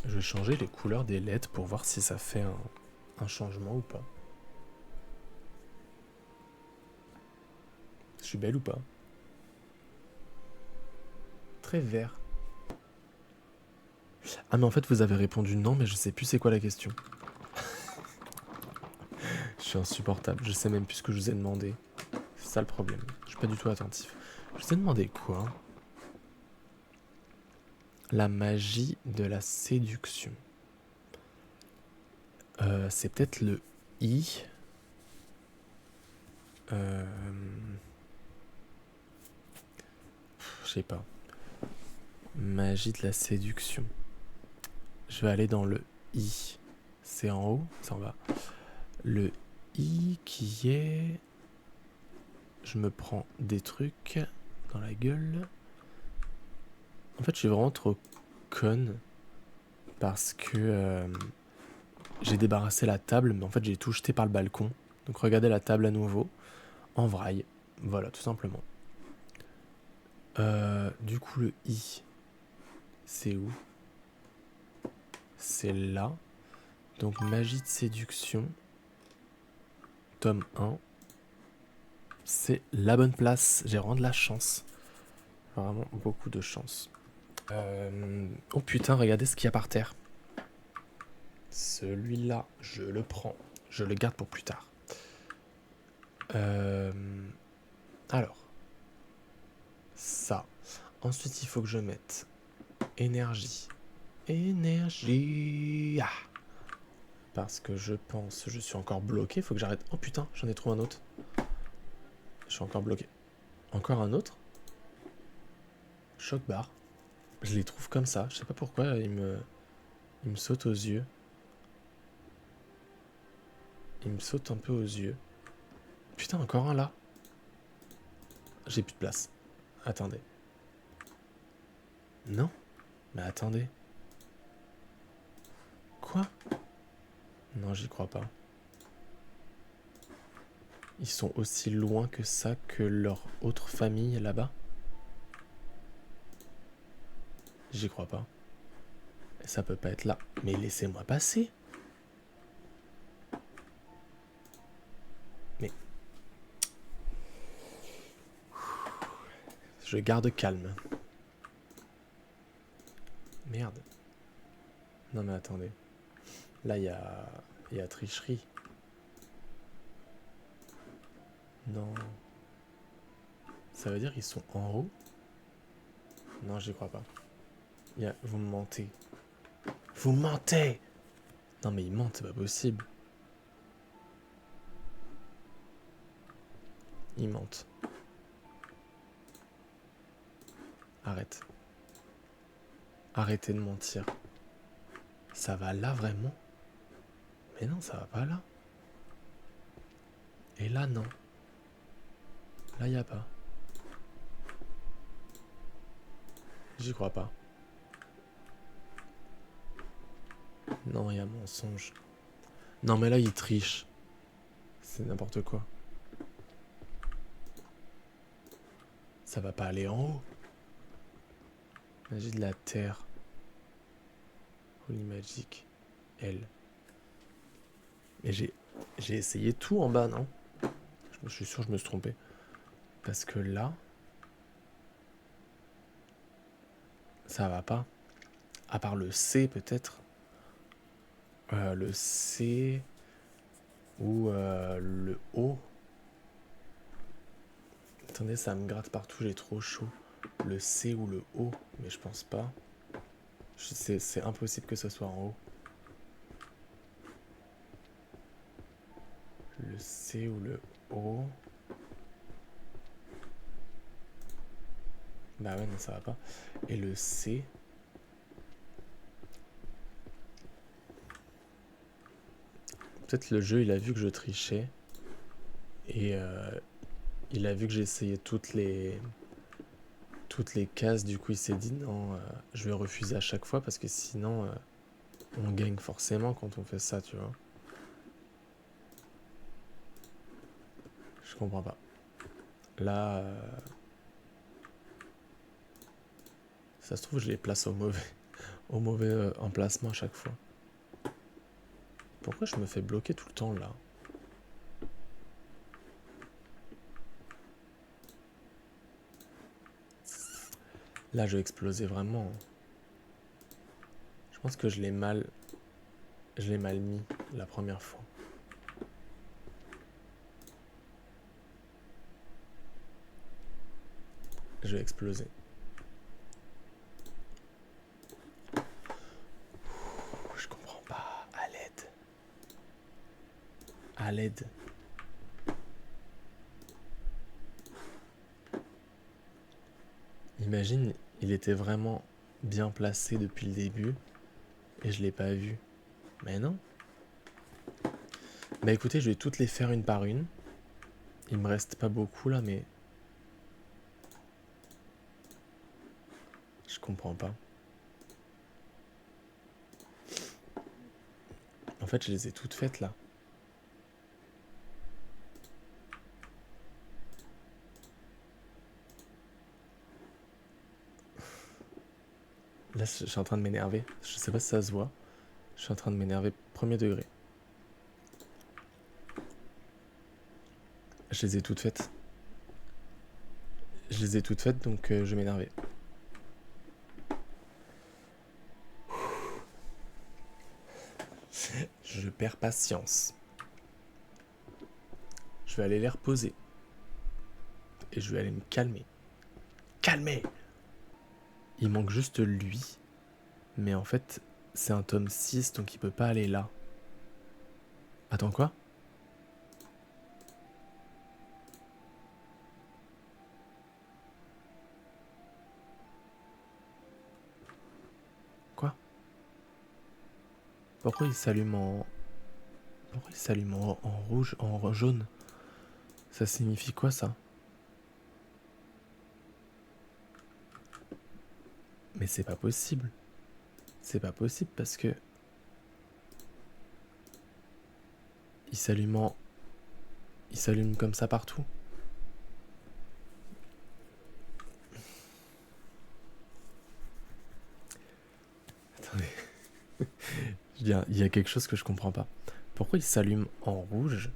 Je vais changer les couleurs des lettres pour voir si ça fait un changement ou pas. Je suis belle ou pas? Très vert. Ah mais en fait vous avez répondu non, mais je sais plus c'est quoi la question. Je suis insupportable, je sais même plus ce que je vous ai demandé. C'est ça le problème, je suis pas du tout attentif. Je vous ai demandé quoi? La magie de la séduction. C'est peut-être le I. Je sais pas. Magie de la séduction. Je vais aller dans le I. C'est en haut, c'est en bas. Le I qui est... Je me prends des trucs dans la gueule. En fait, je suis vraiment trop conne. Parce que j'ai débarrassé la table, mais en fait, j'ai tout jeté par le balcon. Donc regardez la table à nouveau. En vraille. Voilà, tout simplement. Du coup, le I, c'est où? C'est là. Donc, magie de séduction. Tome 1. C'est la bonne place. J'ai vraiment de la chance. Vraiment beaucoup de chance. Oh putain, regardez ce qu'il y a par terre. Celui-là, je le prends. Je le garde pour plus tard. Alors. Ça. Ensuite, il faut que je mette énergie. Énergie. Ah. Parce que je pense, je suis encore bloqué. Faut que j'arrête. Oh putain, j'en ai trouvé un autre. Je suis encore bloqué. Encore un autre. Choc bar. Je les trouve comme ça. Je sais pas pourquoi il me saute aux yeux. Il me saute un peu aux yeux. Putain, encore un là. J'ai plus de place. Attendez. Non. Mais attendez. Quoi? Non, j'y crois pas. Ils sont aussi loin que ça que leur autre famille là-bas? J'y crois pas. Ça peut pas être là. Mais laissez-moi passer. Mais... Je garde calme. Merde. Non mais attendez. Là, il y a tricherie. Non. Ça veut dire qu'ils sont en haut? Non, j'y crois pas. Vous me mentez. Vous mentez! Non mais ils mentent, c'est pas possible. Ils mentent. Arrête. Arrêtez de mentir. Ça va là vraiment? Mais non, ça va pas là. Et là, non. Là, y a pas. J'y crois pas. Non, y a mensonge. Non, mais là, il triche. C'est n'importe quoi. Ça va pas aller en haut. Magie de la terre. Holy Magic. Elle. Mais j'ai essayé tout en bas, non? Je suis sûr que je me suis trompé. Parce que là... Ça va pas. À part le C, peut-être. Le C... Ou le O. Attendez, ça me gratte partout, j'ai trop chaud. Le C ou le O, mais je pense pas. C'est impossible que ce soit en haut. Le C ou le O. Bah ouais, non, ça va pas. Et le C. Peut-être le jeu, il a vu que je trichais. Et il a vu que j'ai essayé toutes les cases. Du coup, il s'est dit non, je vais refuser à chaque fois parce que sinon, on gagne forcément quand on fait ça, tu vois. Je comprends pas. Là, ça se trouve, je les place au mauvais emplacement à chaque fois. Pourquoi je me fais bloquer tout le temps là? Là, je vais exploser vraiment. Je pense que je l'ai mal mis la première fois. Je vais exploser. vide. Imagine, il était vraiment bien placé depuis le début et je l'ai pas vu. Mais non. Bah écoutez, je vais toutes les faire une par une. Il me reste pas beaucoup là, mais je comprends pas. En fait, je les ai toutes faites là. Là, je suis en train de m'énerver. Je sais pas si ça se voit. Je suis en train de m'énerver premier degré. Je les ai toutes faites. Je les ai toutes faites, donc je vais m'énerver. Je perds patience. Je vais aller les reposer. Et je vais aller me calmer. Calmer! Il manque juste lui. Mais en fait, c'est un tome 6, donc il peut pas aller là. Attends, quoi? Quoi? Pourquoi il s'allume en... Pourquoi il s'allume en rouge, en jaune? Ça signifie quoi, ça? Mais c'est pas possible. C'est pas possible parce que... Il s'allume en... Il s'allume comme ça partout. Attendez. Il y a quelque chose que je comprends pas. Pourquoi il s'allume en rouge,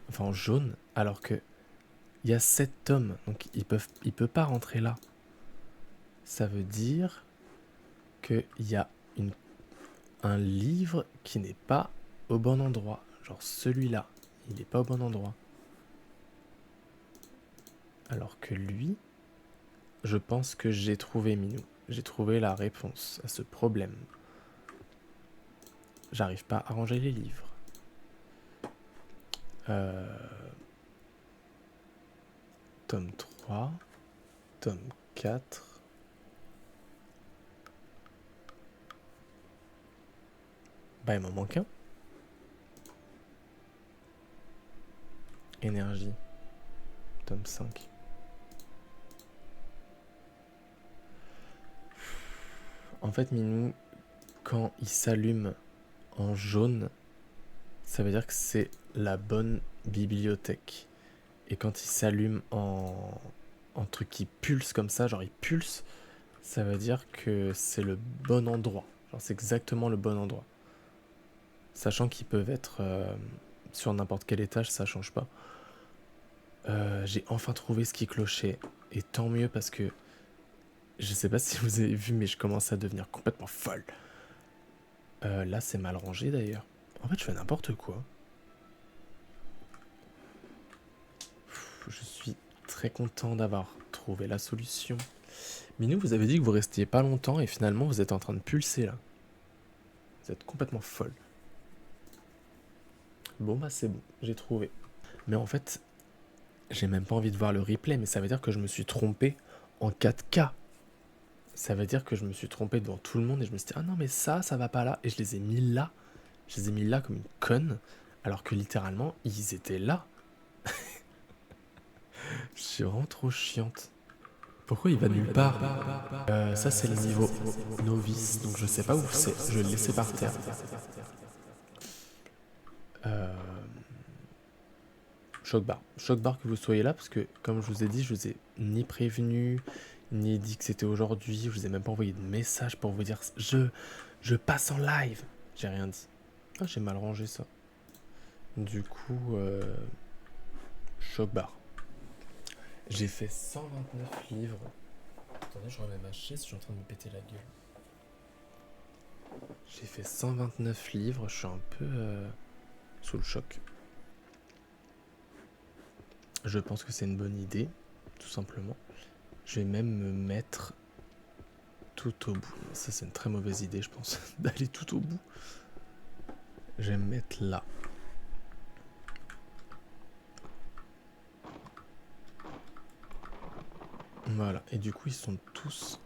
enfin en jaune, alors que il y a 7 tomes, donc il peut pas rentrer là. Ça veut dire qu'il y a un livre qui n'est pas au bon endroit. Genre celui-là, il n'est pas au bon endroit. Alors que lui, je pense que j'ai trouvé Minou. J'ai trouvé la réponse à ce problème. J'arrive pas à ranger les livres. Tome 3, tome 4. Bah, il m'en manque un. Énergie, tome 5. En fait, Minou, quand il s'allume en jaune, ça veut dire que c'est la bonne bibliothèque. Et quand il s'allume en truc qui pulse comme ça, genre il pulse, ça veut dire que c'est le bon endroit. Genre c'est exactement le bon endroit. Sachant qu'ils peuvent être sur n'importe quel étage, ça change pas. J'ai enfin trouvé ce qui clochait. Et tant mieux parce que je sais pas si vous avez vu, mais je commence à devenir complètement folle. Là, c'est mal rangé d'ailleurs. En fait, je fais n'importe quoi. Je suis très content d'avoir trouvé la solution. Minou, vous avez dit que vous restiez pas longtemps et finalement vous êtes en train de pulser là. Vous êtes complètement folle. Bon bah c'est bon, j'ai trouvé. Mais en fait, j'ai même pas envie de voir le replay, mais ça veut dire que je me suis trompé en 4K. Ça veut dire que je me suis trompé devant tout le monde et je me suis dit, ah non mais ça va pas là. Et je les ai mis là. Je les ai mis là comme une conne. Alors que littéralement, ils étaient là. Je suis vraiment trop chiante. Pourquoi il va nulle part? Ça c'est le niveau novice, donc je sais pas où c'est. Je vais le laisser par terre. Choc bar. Choc bar que vous soyez là, parce que comme je vous ai dit, je vous ai ni prévenu, ni dit que c'était aujourd'hui. Je vous ai même pas envoyé de message pour vous dire je passe en live. J'ai rien dit. Ah, j'ai mal rangé ça. Du coup, choc bar. J'ai fait 129 livres. Attendez, je remets ma chaise, je suis en train de me péter la gueule. J'ai fait 129 livres, je suis un peu sous le choc. Je pense que c'est une bonne idée, tout simplement. Je vais même me mettre tout au bout. Ça, c'est une très mauvaise idée, je pense, d'aller tout au bout. Je vais me mettre là. Voilà, et du coup ils sont tous...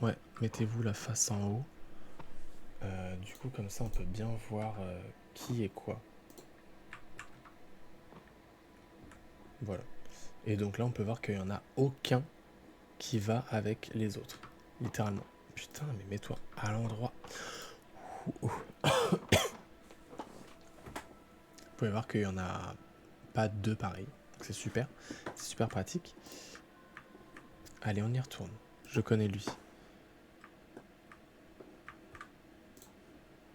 Ouais, mettez-vous la face en haut. Du coup comme ça on peut bien voir qui est quoi. Voilà. Et donc là on peut voir qu'il n'y en a aucun qui va avec les autres. Littéralement. Putain, mais mets-toi à l'endroit. Vous pouvez voir qu'il n'y en a pas deux pareils. C'est super. C'est super pratique. Allez, on y retourne. Je connais lui.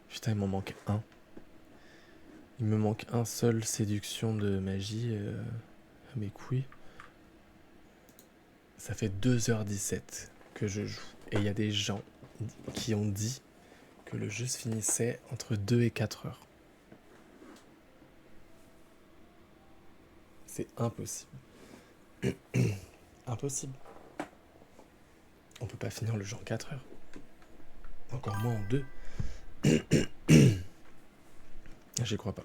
Putain, il m'en manque un. Il me manque un seul séduction de magie. Mes couilles. Ça fait 2h17 que je joue. Et il y a des gens qui ont dit que le jeu se finissait entre 2 et 4 heures. C'est impossible. Impossible. On peut pas finir le jeu en 4 heures. Encore moins en 2. J'y crois pas.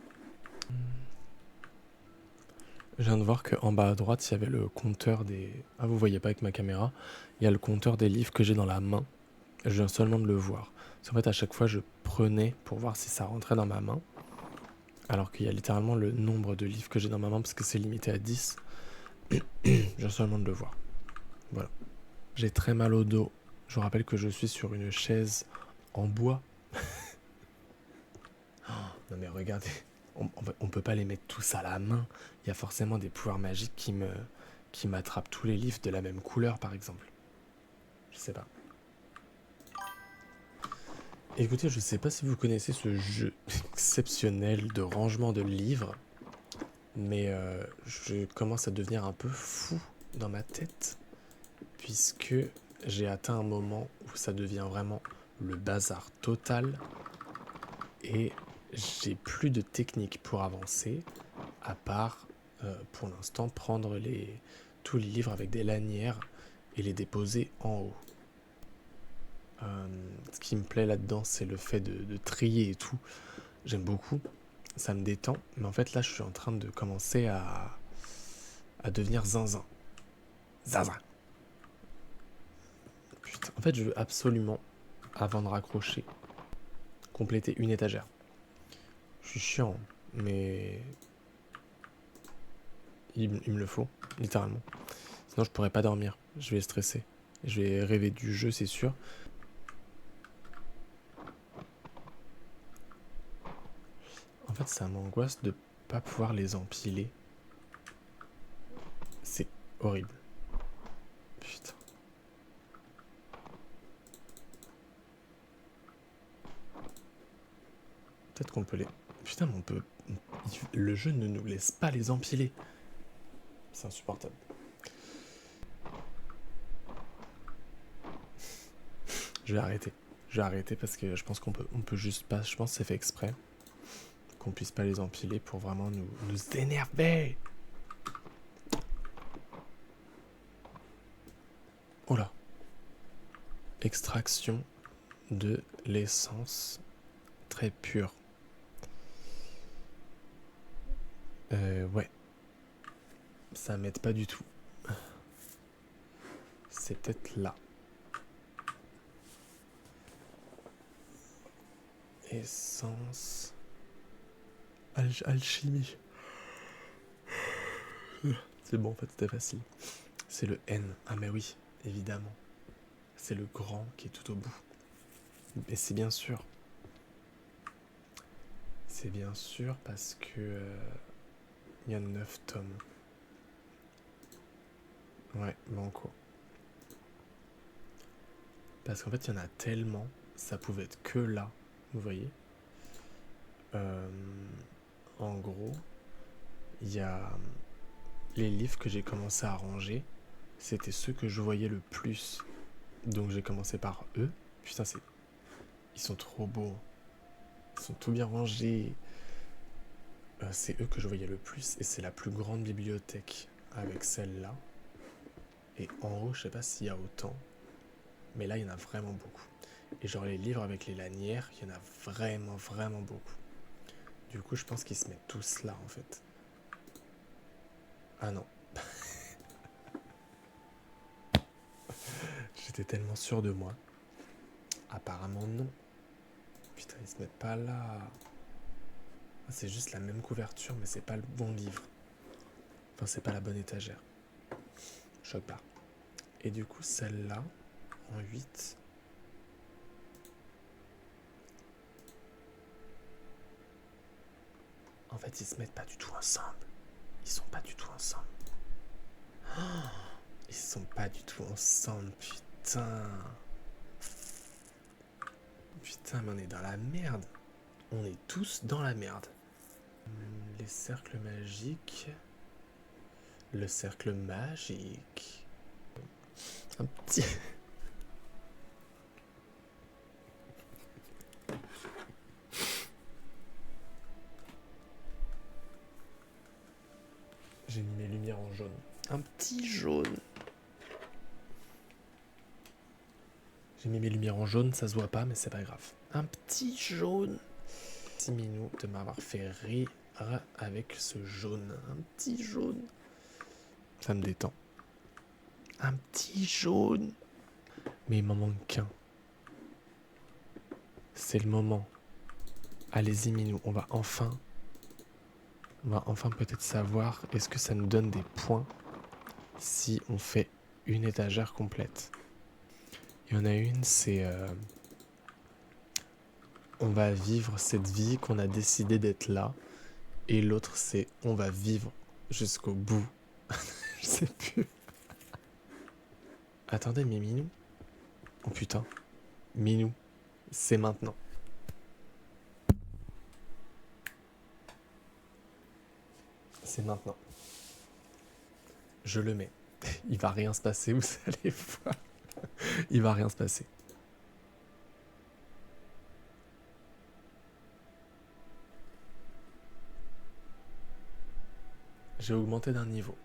Je viens de voir qu'en bas à droite, il y avait le compteur des... Ah, vous voyez pas avec ma caméra. Il y a le compteur des livres que j'ai dans la main. Je viens seulement de le voir. Parce qu'en fait, à chaque fois, je prenais pour voir si ça rentrait dans ma main. Alors qu'il y a littéralement le nombre de livres que j'ai dans ma main parce que c'est limité à 10. Je viens seulement de le voir. Voilà. J'ai très mal au dos. Je vous rappelle que je suis sur une chaise en bois. Non mais regardez, on peut pas les mettre tous à la main. Il y a forcément des pouvoirs magiques qui m'attrapent tous les livres de la même couleur, par exemple. Je sais pas. Écoutez, je sais pas si vous connaissez ce jeu exceptionnel de rangement de livres, mais je commence à devenir un peu fou dans ma tête, puisque j'ai atteint un moment où ça devient vraiment le bazar total, et j'ai plus de technique pour avancer, à part, pour l'instant, prendre tous les livres avec des lanières et les déposer en haut. Ce qui me plaît là-dedans, c'est le fait de trier et tout. J'aime beaucoup, ça me détend, mais en fait là, je suis en train de commencer à devenir zinzin. Zinzin. Putain, en fait, je veux absolument, avant de raccrocher, compléter une étagère. Je suis chiant, mais il me le faut, littéralement. Sinon, je pourrais pas dormir. Je vais stresser. Je vais rêver du jeu, c'est sûr. En fait, ça m'angoisse de pas pouvoir les empiler. C'est horrible. Putain. Peut-être qu'on peut les... Putain, mais on peut... Le jeu ne nous laisse pas les empiler. C'est insupportable. Je vais arrêter. Je vais arrêter parce que je pense qu'on peut juste pas... Je pense que c'est fait exprès. Qu'on puisse pas les empiler pour vraiment nous énerver. Oh là. Extraction de l'essence très pure. Ouais. Ça m'aide pas du tout. C'est peut-être là. Essence... Alchimie. C'est bon, en fait, c'était facile. C'est le N. Ah mais oui, évidemment. C'est le grand qui est tout au bout. Et c'est bien sûr. C'est bien sûr parce que... il y a 9 tomes. Ouais, banco. Parce qu'en fait, il y en a tellement, ça pouvait être que là, vous voyez. En gros, il y a les livres que j'ai commencé à ranger, c'était ceux que je voyais le plus. Donc j'ai commencé par eux. Putain, ils sont trop beaux. Ils sont tout bien rangés. C'est eux que je voyais le plus et c'est la plus grande bibliothèque avec celle-là. Et en haut, je sais pas s'il y a autant, mais là, il y en a vraiment beaucoup. Et genre les livres avec les lanières, il y en a vraiment, vraiment beaucoup. Du coup, je pense qu'ils se mettent tous là, en fait. Ah non. J'étais tellement sûr de moi. Apparemment non. Putain, ils se mettent pas là. Ah, c'est juste la même couverture, mais c'est pas le bon livre. Enfin, c'est pas la bonne étagère. Choc pas. Et du coup, celle-là, en 8. En fait, ils se mettent pas du tout ensemble. Ils sont pas du tout ensemble. Oh, ils sont pas du tout ensemble, putain. Putain, mais on est dans la merde. On est tous dans la merde. Les cercles magiques. Le cercle magique. Un petit... J'ai mis mes lumières en jaune. Un petit jaune. J'ai mis mes lumières en jaune, ça se voit pas, mais c'est pas grave. Un petit jaune. Merci Minou de m'avoir fait rire avec ce jaune. Un petit jaune. Ça me détend. Un petit jaune. Mais il m'en manque qu'un. C'est le moment. Allez-y Minou, on va enfin peut-être savoir est-ce que ça nous donne des points si on fait une étagère complète. Il y en a une, c'est on va vivre cette vie qu'on a décidé d'être là. Et l'autre, c'est on va vivre jusqu'au bout. Je sais plus. Attendez, mais Minou. Oh putain. Minou, c'est maintenant. C'est maintenant. Je le mets. Il va rien se passer, vous allez voir. Il va rien se passer. J'ai augmenté d'un niveau.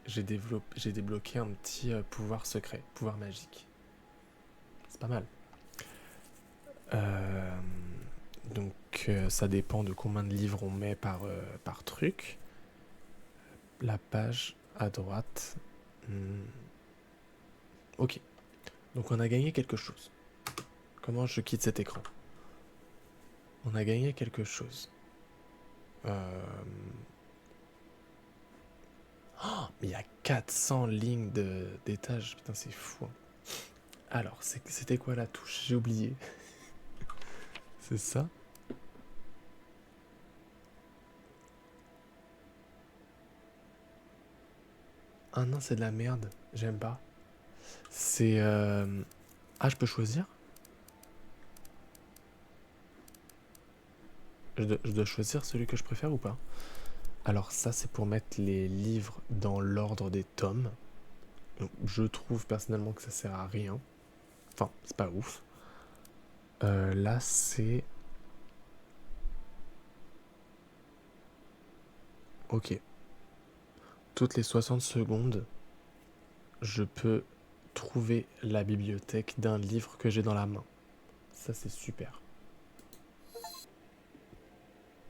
J'ai débloqué un petit pouvoir secret, pouvoir magique. C'est pas mal. Donc ça dépend de combien de livres on met par truc. La page à droite. Ok. Donc on a gagné quelque chose. Comment je quitte cet écran? On a gagné quelque chose. Oh, mais il y a 400 lignes d'étages. Putain, c'est fou. Alors, c'était quoi la touche? J'ai oublié. C'est ça? Ah non, c'est de la merde. J'aime pas. C'est... Ah, je peux choisir? Je dois choisir celui que je préfère ou pas? Alors ça, c'est pour mettre les livres dans l'ordre des tomes. Donc, je trouve personnellement que ça sert à rien. Enfin, c'est pas ouf. Là, c'est... Ok. Toutes les 60 secondes, je peux trouver la bibliothèque d'un livre que j'ai dans la main. Ça, c'est super.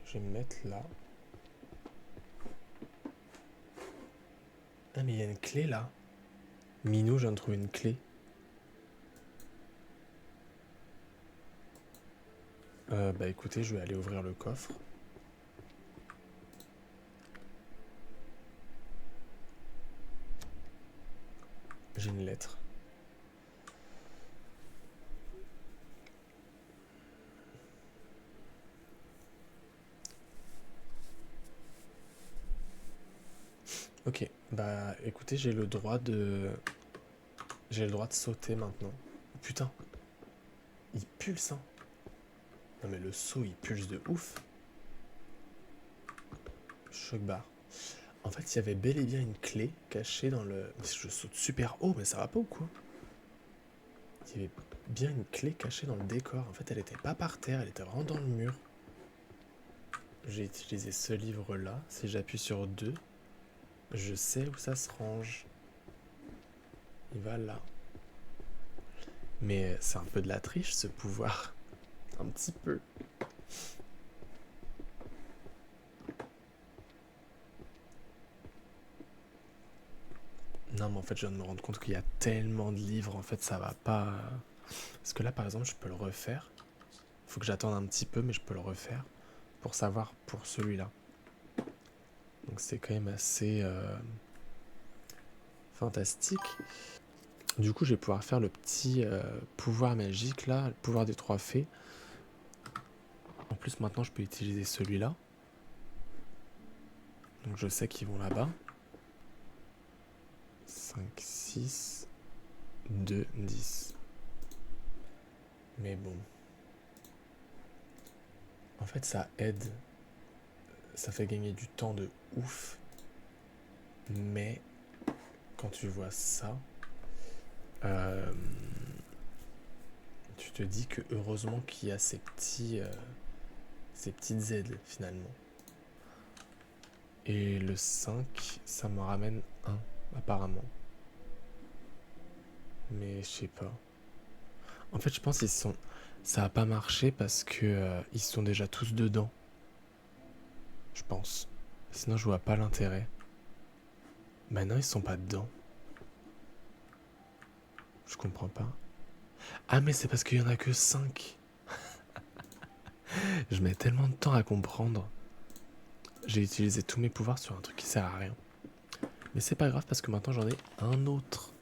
Je vais me mettre là. Ah, mais il y a une clé là. Minou, je viens de trouver une clé. Bah écoutez, je vais aller ouvrir le coffre. J'ai une lettre. Ok, bah écoutez, j'ai le droit de sauter maintenant. Oh, putain, il pulse, hein. Non mais le saut, il pulse de ouf. Choc barre. En fait, il y avait bel et bien une clé cachée dans le... Je saute super haut, mais ça va pas ou quoi? Il y avait bien une clé cachée dans le décor. En fait, elle était pas par terre, elle était vraiment dans le mur. J'ai utilisé ce livre-là. Si j'appuie sur 2, je sais où ça se range. Il va là. Mais c'est un peu de la triche, ce pouvoir. Un petit peu. Non, mais en fait, je viens de me rendre compte qu'il y a tellement de livres, en fait, ça va pas. Parce que là, par exemple, je peux le refaire. Faut que j'attende un petit peu, mais je peux le refaire pour savoir pour celui-là. Donc c'est quand même assez fantastique. Du coup, je vais pouvoir faire le petit pouvoir magique là, le pouvoir des 3 fées. En plus, maintenant, je peux utiliser celui-là. Donc je sais qu'ils vont là-bas. 5, 6, 2, 10. Mais bon. En fait, ça aide. Ça fait gagner du temps de ouf. Mais quand tu vois ça, tu te dis que heureusement qu'il y a ces petites aides finalement. Et le 5, ça me ramène 1 apparemment. Mais je sais pas. En fait, je pense qu'ils sont. Ça a pas marché parce que ils sont déjà tous dedans. Je pense. Sinon, je vois pas l'intérêt. Maintenant, ils sont pas dedans. Je comprends pas. Ah, mais c'est parce qu'il y en a que 5. Je mets tellement de temps à comprendre. J'ai utilisé tous mes pouvoirs sur un truc qui sert à rien. Mais c'est pas grave parce que maintenant j'en ai un autre.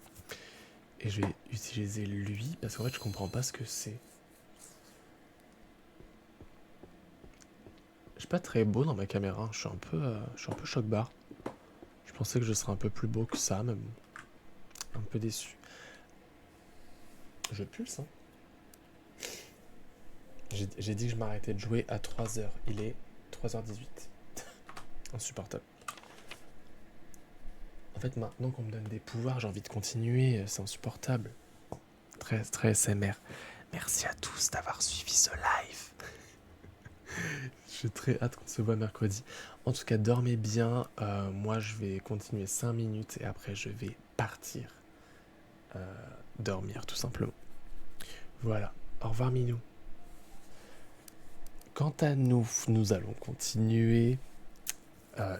Et je vais utiliser lui parce qu'en fait je comprends pas ce que c'est. Je suis pas très beau dans ma caméra, je suis un peu choc-barre. Je pensais que je serais un peu plus beau que ça, mais bon, un peu déçu. Je pulse, hein. J'ai dit que je m'arrêtais de jouer à 3h. Il est 3h18. Insupportable. En fait, maintenant qu'on me donne des pouvoirs, j'ai envie de continuer. C'est insupportable. Très, très SMR. Merci à tous d'avoir suivi ce live. J'ai très hâte qu'on se voit mercredi. En tout cas, dormez bien. Moi, je vais continuer 5 minutes et après, je vais partir dormir, tout simplement. Voilà. Au revoir, Minou. Quant à nous, nous allons continuer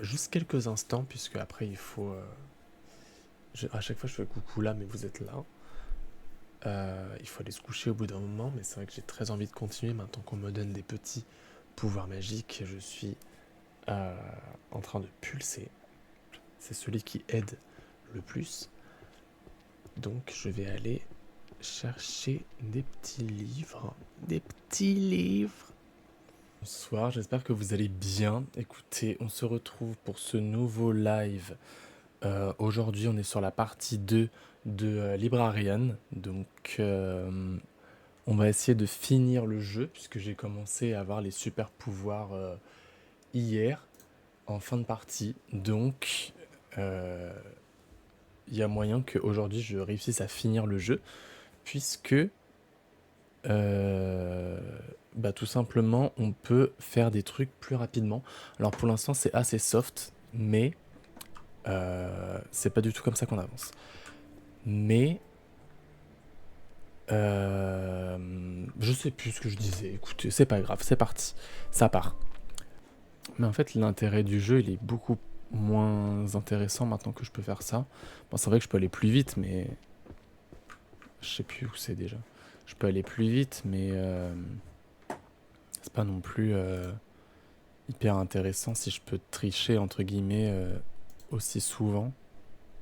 juste quelques instants, puisque après, il faut... à chaque fois, je fais coucou là, mais vous êtes là. Il faut aller se coucher au bout d'un moment, mais c'est vrai que j'ai très envie de continuer maintenant qu'on me donne des petits pouvoirs magiques. Je suis en train de pulser. C'est celui qui aide le plus. Donc je vais aller chercher des petits livres. Des petits livres. Bonsoir, j'espère que vous allez bien. Écoutez, on se retrouve pour ce nouveau live. Aujourd'hui, on est sur la partie 2 de Librarian. Donc on va essayer de finir le jeu puisque j'ai commencé à avoir les super pouvoirs hier en fin de partie. Donc il y a moyen qu'aujourd'hui je réussisse à finir le jeu, puisque tout simplement on peut faire des trucs plus rapidement. Alors pour l'instant c'est assez soft, mais c'est pas du tout comme ça qu'on avance. Mais je sais plus ce que je disais, écoutez, c'est pas grave, c'est parti, ça part. Mais en fait l'intérêt du jeu il est beaucoup moins intéressant maintenant que je peux faire ça. Bon, c'est vrai que je peux aller plus vite, mais je sais plus où c'est déjà. Je peux aller plus vite, mais c'est pas non plus hyper intéressant si je peux tricher, entre guillemets, aussi souvent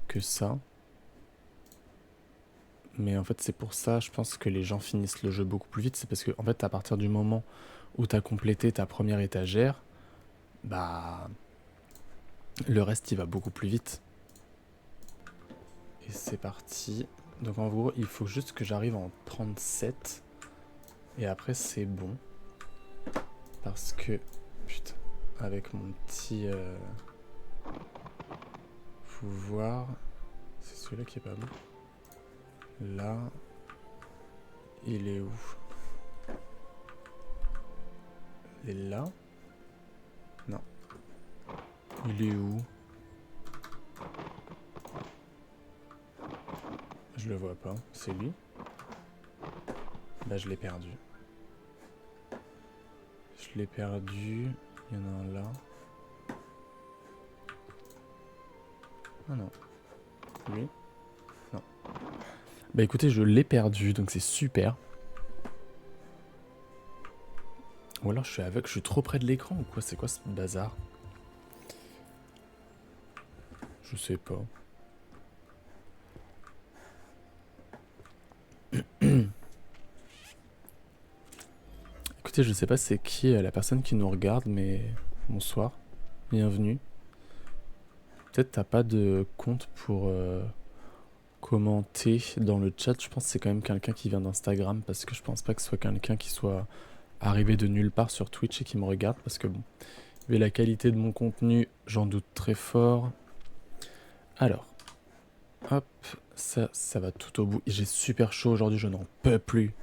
que ça. Mais en fait, c'est pour ça, je pense que les gens finissent le jeu beaucoup plus vite. C'est parce que, en fait, à partir du moment où tu as complété ta première étagère, bah, le reste, il va beaucoup plus vite. Et c'est parti. Donc, en gros, il faut juste que j'arrive en 37. Et après, c'est bon. Parce que, putain, avec mon petit pouvoir, c'est celui-là qui est pas bon. Là, il est où? Il est là? Non. Il est où? Je le vois pas. C'est lui? Bah, je l'ai perdu. Je l'ai perdu. Il y en a un là. Ah non. Lui? Bah écoutez, je l'ai perdu, donc c'est super. Ou alors je suis aveugle, je suis trop près de l'écran ou quoi? C'est quoi ce bazar? Je sais pas. Écoutez, je sais pas c'est qui la personne qui nous regarde, mais bonsoir, bienvenue. Peut-être t'as pas de compte pour commenter dans le chat. Je pense que c'est quand même quelqu'un qui vient d'Instagram parce que je pense pas que ce soit quelqu'un qui soit arrivé de nulle part sur Twitch et qui me regarde parce que bon, vu la qualité de mon contenu, j'en doute très fort. Alors, hop, ça va tout au bout. J'ai super chaud aujourd'hui, je n'en peux plus.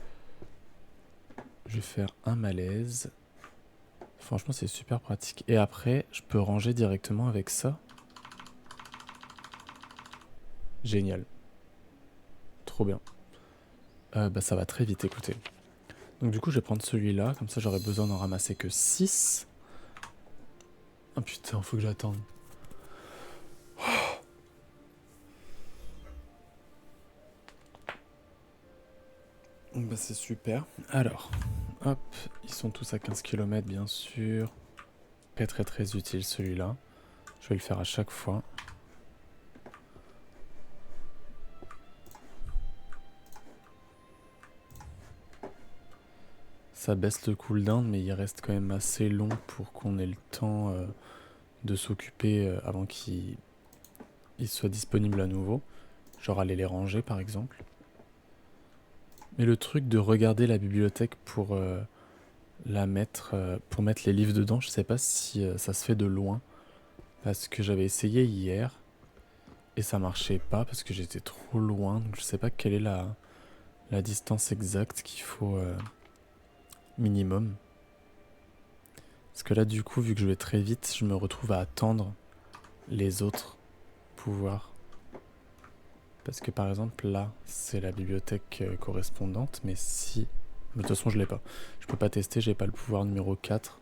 Je vais faire un malaise. Franchement, c'est super pratique. Et après, je peux ranger directement avec ça. Génial. Trop bien. Bah ça va très vite, écoutez. Donc du coup, je vais prendre celui-là. Comme ça, j'aurai besoin d'en ramasser que 6. Ah putain, faut que j'attende. Bah c'est super. Alors, hop, ils sont tous à 15 km bien sûr. Très très très utile celui-là. Je vais le faire à chaque fois. Ça baisse le cooldown, mais il reste quand même assez long pour qu'on ait le temps de s'occuper avant qu'il soit disponible à nouveau. Genre aller les ranger par exemple. Mais le truc de regarder la bibliothèque pour pour mettre les livres dedans, je sais pas si ça se fait de loin. Parce que j'avais essayé hier et ça marchait pas parce que j'étais trop loin. Donc je sais pas quelle est la distance exacte qu'il faut minimum. Parce que là du coup, vu que je vais très vite, je me retrouve à attendre les autres pouvoirs. Parce que par exemple là, c'est la bibliothèque correspondante, mais si... Mais de toute façon, je l'ai pas. Je peux pas tester, j'ai pas le pouvoir numéro 4.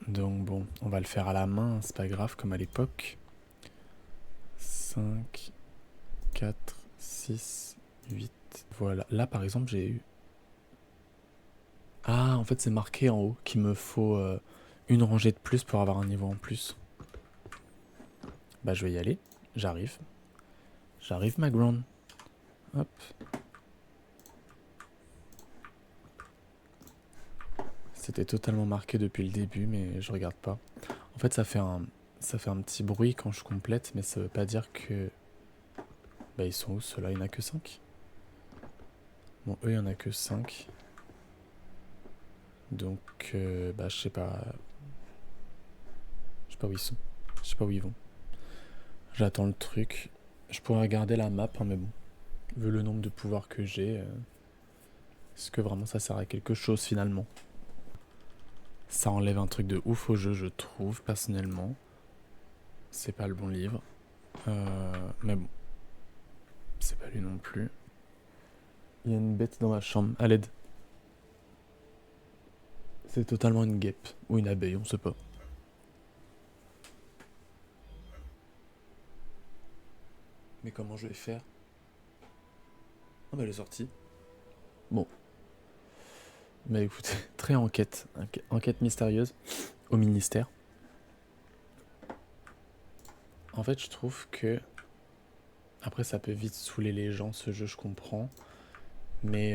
Donc bon, on va le faire à la main, c'est pas grave, comme à l'époque. 5, 4, 6, 8. Voilà. Là, par exemple, j'ai eu... Ah, en fait, c'est marqué en haut qu'il me faut une rangée de plus pour avoir un niveau en plus. Bah, je vais y aller. J'arrive. J'arrive, ma grande. Hop. C'était totalement marqué depuis le début, mais je regarde pas. En fait, ça fait un petit bruit quand je complète, mais ça veut pas dire que... Bah, ils sont où, ceux-là? Il n'y en a que 5. Bon, eux, il y en a que 5. Donc, bah, je sais pas... Je sais pas où ils sont. Je sais pas où ils vont. J'attends le truc. Je pourrais regarder la map, hein, mais bon. Vu le nombre de pouvoirs que j'ai, est-ce que vraiment ça sert à quelque chose finalement? Ça enlève un truc de ouf au jeu, je trouve, personnellement. C'est pas le bon livre. Mais bon. C'est pas lui non plus. Il y a une bête dans ma chambre. À l'aide. C'est totalement une guêpe. Ou une abeille, on sait pas. Mais comment je vais faire? Ah bah elle est sortie. Bon. Bah écoutez, très enquête. Enquête mystérieuse au ministère. En fait, je trouve que... Après, ça peut vite saouler les gens, ce jeu, je comprends. Mais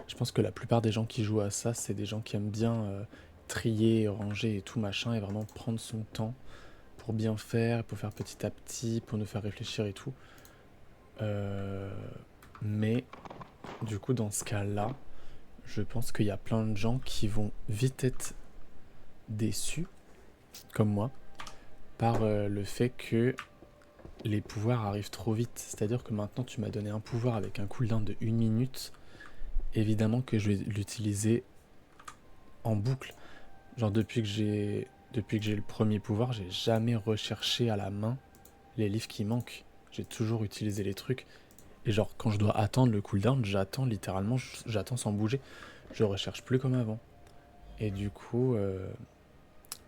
je pense que la plupart des gens qui jouent à ça, c'est des gens qui aiment bien trier, ranger et tout machin, et vraiment prendre son temps pour bien faire, pour faire petit à petit, pour nous faire réfléchir et tout. Mais du coup, dans ce cas-là, je pense qu'il y a plein de gens qui vont vite être déçus, comme moi, par le fait que les pouvoirs arrivent trop vite. C'est-à-dire que maintenant, tu m'as donné un pouvoir avec un cooldown de 1 minute. Évidemment que je vais l'utiliser en boucle. Genre depuis que j'ai le premier pouvoir, j'ai jamais recherché à la main les livres qui manquent. J'ai toujours utilisé les trucs. Et genre quand je dois attendre le cooldown, j'attends littéralement, j'attends sans bouger. Je recherche plus comme avant. Et du coup,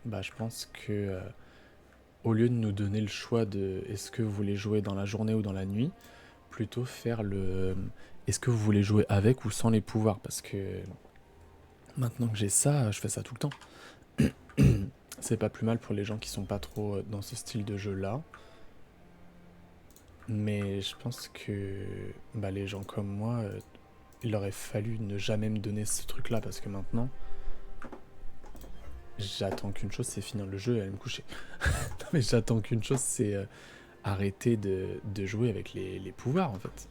bah je pense que au lieu de nous donner le choix de est-ce que vous voulez jouer dans la journée ou dans la nuit, plutôt faire le est-ce que vous voulez jouer avec ou sans les pouvoirs, parce que maintenant que j'ai ça, je fais ça tout le temps. C'est pas plus mal pour les gens qui sont pas trop dans ce style de jeu là. Mais je pense que les gens comme moi, il aurait fallu ne jamais me donner ce truc là, parce que maintenant, j'attends qu'une chose, c'est finir le jeu et aller me coucher. Non, mais j'attends qu'une chose, c'est arrêter de jouer avec les pouvoirs en fait.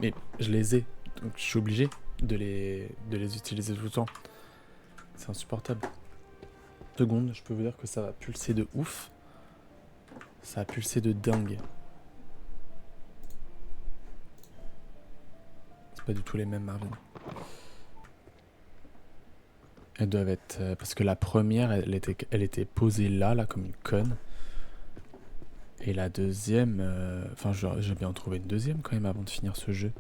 Mais je les ai, donc je suis obligé de les utiliser tout le temps. C'est insupportable. Seconde, je peux vous dire que ça va pulser de ouf. Ça va pulser de dingue. C'est pas du tout les mêmes, Marvin. Elles doivent être... parce que la première, elle était posée là, comme une conne. Et la deuxième... Enfin, j'ai bien trouvé une deuxième quand même avant de finir ce jeu.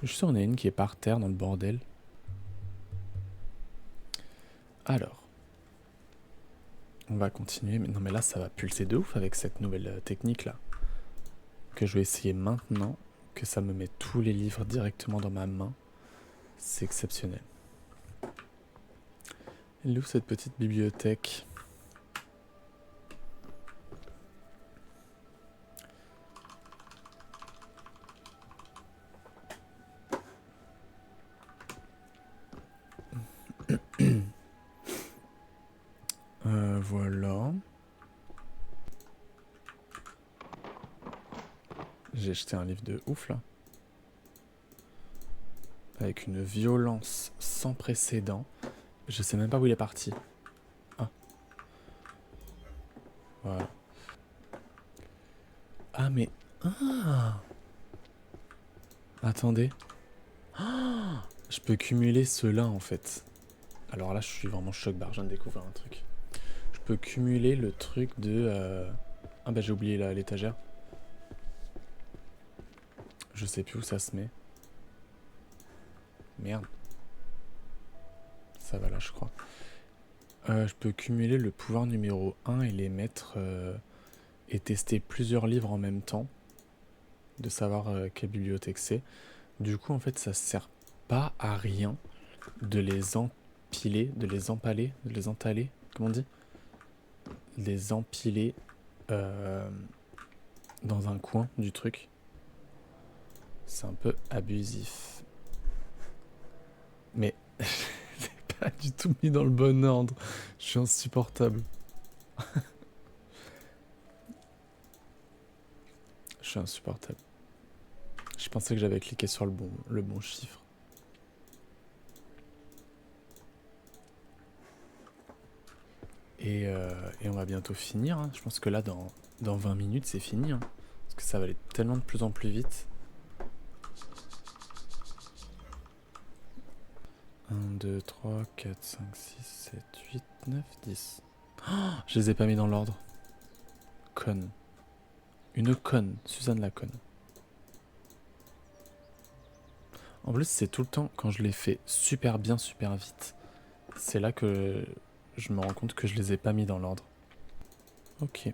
Je suis sûr qu'il y en a une qui est par terre dans le bordel. Alors. On va continuer. Mais non, mais là, ça va pulser de ouf avec cette nouvelle technique là. Que je vais essayer maintenant. Que ça me met tous les livres directement dans ma main. C'est exceptionnel. Elle est où cette petite bibliothèque ? Voilà. J'ai acheté un livre de ouf là. Avec une violence sans précédent. Je sais même pas où il est parti. Ah. Voilà. Ah mais... Ah. Attendez. Ah. Je peux cumuler ceux-là en fait. Alors là je suis vraiment choc-barre, je viens de découvrir un truc. Je peux cumuler le truc de... Ah bah j'ai oublié l'étagère. Je sais plus où ça se met. Merde. Ça va là je crois. Je peux cumuler le pouvoir numéro 1 et les mettre... et tester plusieurs livres en même temps. De savoir quelle bibliothèque c'est. Du coup en fait ça sert pas à rien de les empiler, de les empaler, de les entaler, comment on dit ? Les empiler dans un coin du truc. C'est un peu abusif. Mais c'est pas du tout mis dans le bon ordre. Je suis insupportable. Je suis insupportable. Je pensais que j'avais cliqué sur le bon chiffre. Et on va bientôt finir. Hein. Je pense que là, dans 20 minutes, c'est fini. Hein. Parce que ça va aller tellement de plus en plus vite. 1, 2, 3, 4, 5, 6, 7, 8, 9, 10. Oh, je les ai pas mis dans l'ordre. Conne. Une conne. Suzanne la conne. En plus, c'est tout le temps quand je les fais super bien, super vite. C'est là que je me rends compte que je les ai pas mis dans l'ordre. Ok.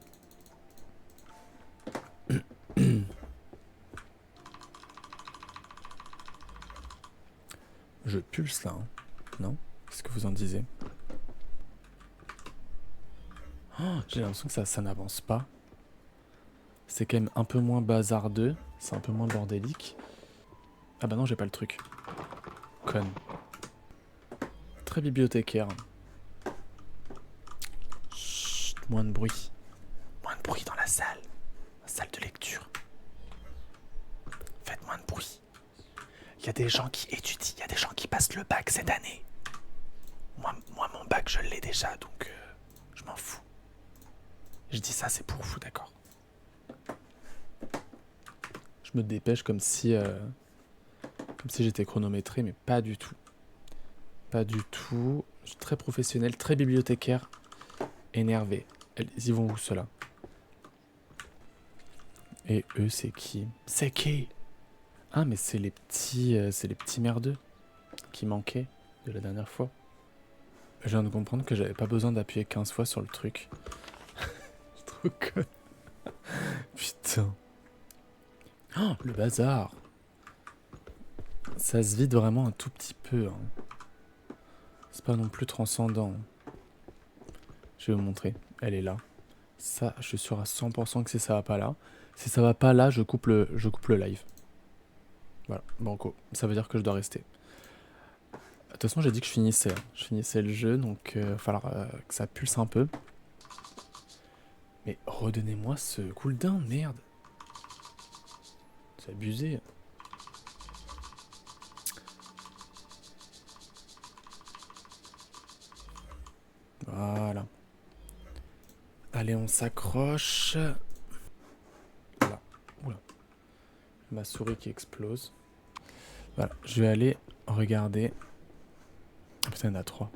Je pulse là, hein. Non ? Qu'est-ce que vous en disiez ? Oh, j'ai l'impression que ça n'avance pas. C'est quand même un peu moins bazardeux. C'est un peu moins bordélique. Ah bah non, j'ai pas le truc. Conne. Très bibliothécaire. Chut, moins de bruit. Moins de bruit dans la salle. La salle de lecture. Faites moins de bruit. Il y a des gens qui étudient, il y a des gens qui passent le bac cette année. Moi mon bac, je l'ai déjà, donc je m'en fous. Je dis ça, c'est pour vous, d'accord ? Je me dépêche comme si j'étais chronométré, mais pas du tout. Pas du tout. Je suis très professionnel, très bibliothécaire, énervé. Ils y vont où, ceux-là ? Et eux, c'est qui ? C'est qui ? Ah, mais c'est les petits merdeux qui manquaient de la dernière fois. Je viens de comprendre que j'avais pas besoin d'appuyer 15 fois sur le truc. Je trouve code. Putain. Oh, le bazar. Ça se vide vraiment un tout petit peu. Hein. C'est pas non plus transcendant. Je vais vous montrer. Elle est là. Ça, je suis sûr à 100% que si ça va pas là. Si ça va pas là, je coupe le live. Voilà, banco. Ça veut dire que je dois rester. De toute façon, j'ai dit que je finissais. Hein. Je finissais le jeu, donc il va falloir que ça pulse un peu. Mais redonnez-moi ce cooldown, merde. C'est abusé. Voilà. Allez, on s'accroche. Voilà. Oula. Ma souris qui explose. Voilà, je vais aller regarder. Oh, putain, il y en a 3.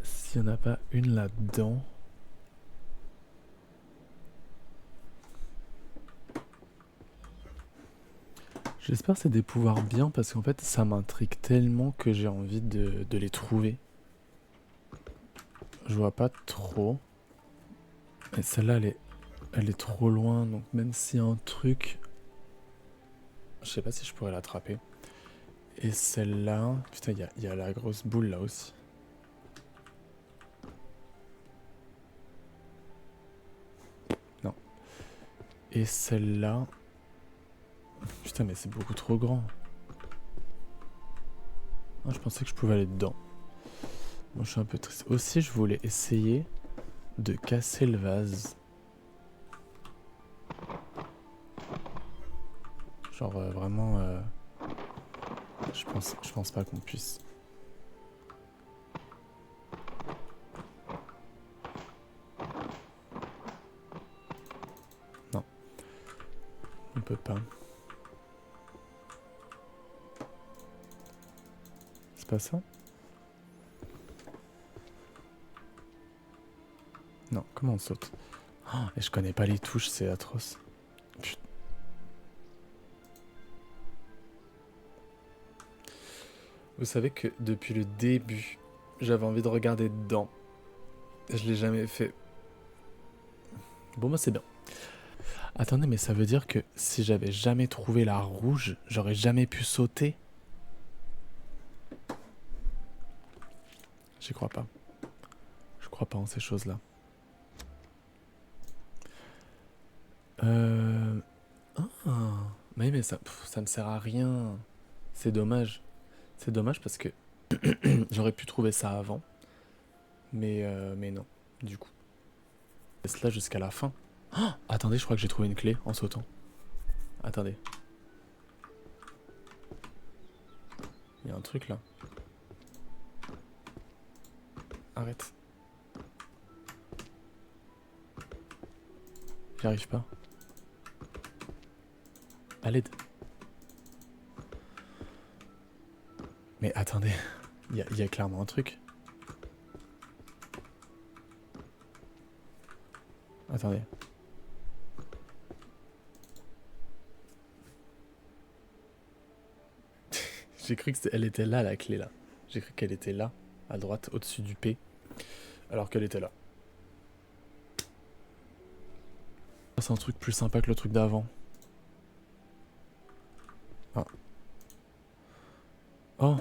S'il n'y en a pas une là-dedans. J'espère que c'est des pouvoirs bien parce qu'en fait ça m'intrigue tellement que j'ai envie de les trouver. Je vois pas trop. Et celle-là elle est trop loin donc même s'il y a un truc... Je sais pas si je pourrais l'attraper. Et celle-là... Putain il y a la grosse boule là aussi. Non. Et celle-là... Putain mais c'est beaucoup trop grand. Ah, je pensais que je pouvais aller dedans. Bon, je suis un peu triste. Aussi, je voulais essayer de casser le vase. Genre vraiment... je pense pas qu'on puisse. Non. On peut pas. C'est pas ça? Non, comment on saute? Oh, et je connais pas les touches, c'est atroce. Putain. Vous savez que depuis le début, j'avais envie de regarder dedans. Je l'ai jamais fait. Bon, moi c'est bien. Attendez, mais ça veut dire que si j'avais jamais trouvé la rouge, j'aurais jamais pu sauter? J'y crois pas. Je crois pas en ces choses-là. Ah, mais ça me sert à rien. C'est dommage. C'est dommage parce que j'aurais pu trouver ça avant. Mais non, du coup. Laisse là jusqu'à la fin. Oh, attendez, je crois que j'ai trouvé une clé en sautant. Attendez. Il y a un truc là. Arrête. J'y arrive pas. À l'aide. Mais attendez, il y a clairement un truc. Attendez. J'ai cru qu'elle était là, la clé là. J'ai cru qu'elle était là, à droite, au-dessus du P. Alors qu'elle était là. C'est un truc plus sympa que le truc d'avant. Ah. Oh.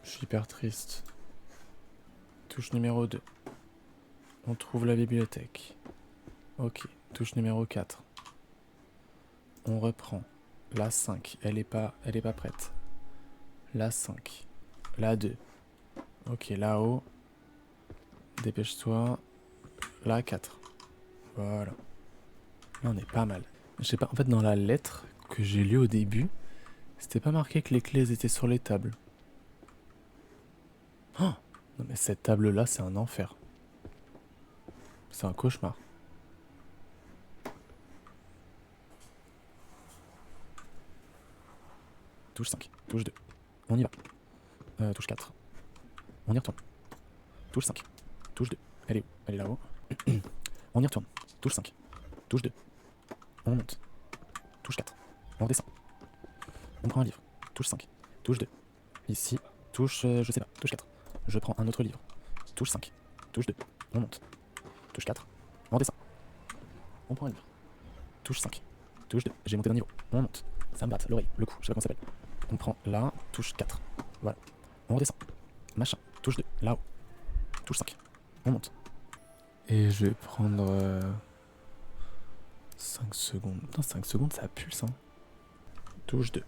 Je suis hyper triste. Touche numéro 2. On trouve la bibliothèque. Ok. Touche numéro 4. On reprend. La 5. Elle est pas prête. La 5. La 2. Ok, là-haut. Dépêche-toi. La 4. Voilà. Là, on est pas mal. Je sais pas, en fait, dans la lettre que j'ai lue au début, c'était pas marqué que les clés étaient sur les tables. Oh non, mais cette table-là, c'est un enfer. C'est un cauchemar. Touche 5. Touche 2. On y va. Touche 4. On y retourne. Touche 5. Touche 2. Elle est où? Elle est là-haut. On y retourne. Touche 5. Touche 2. On monte. touche 4. On redescend. On prend un livre. Touche 5. Touche 2. Ici, touche, je sais pas, touche 4. Je prends un autre livre. Touche 5. Touche 2. On monte. Touche 4. On descend. On prend un livre. Touche 5. Touche 2. J'ai monté d'un niveau. On monte. Ça me batte, l'oreille, le cou, je sais pas comment ça s'appelle. On prend là, touche 4. Voilà. On redescend. Machin. Touche 2. Là-haut. Touche 5. On monte. Et je vais prendre 5 secondes. Putain, 5 secondes, ça pulse, hein. Touche 2.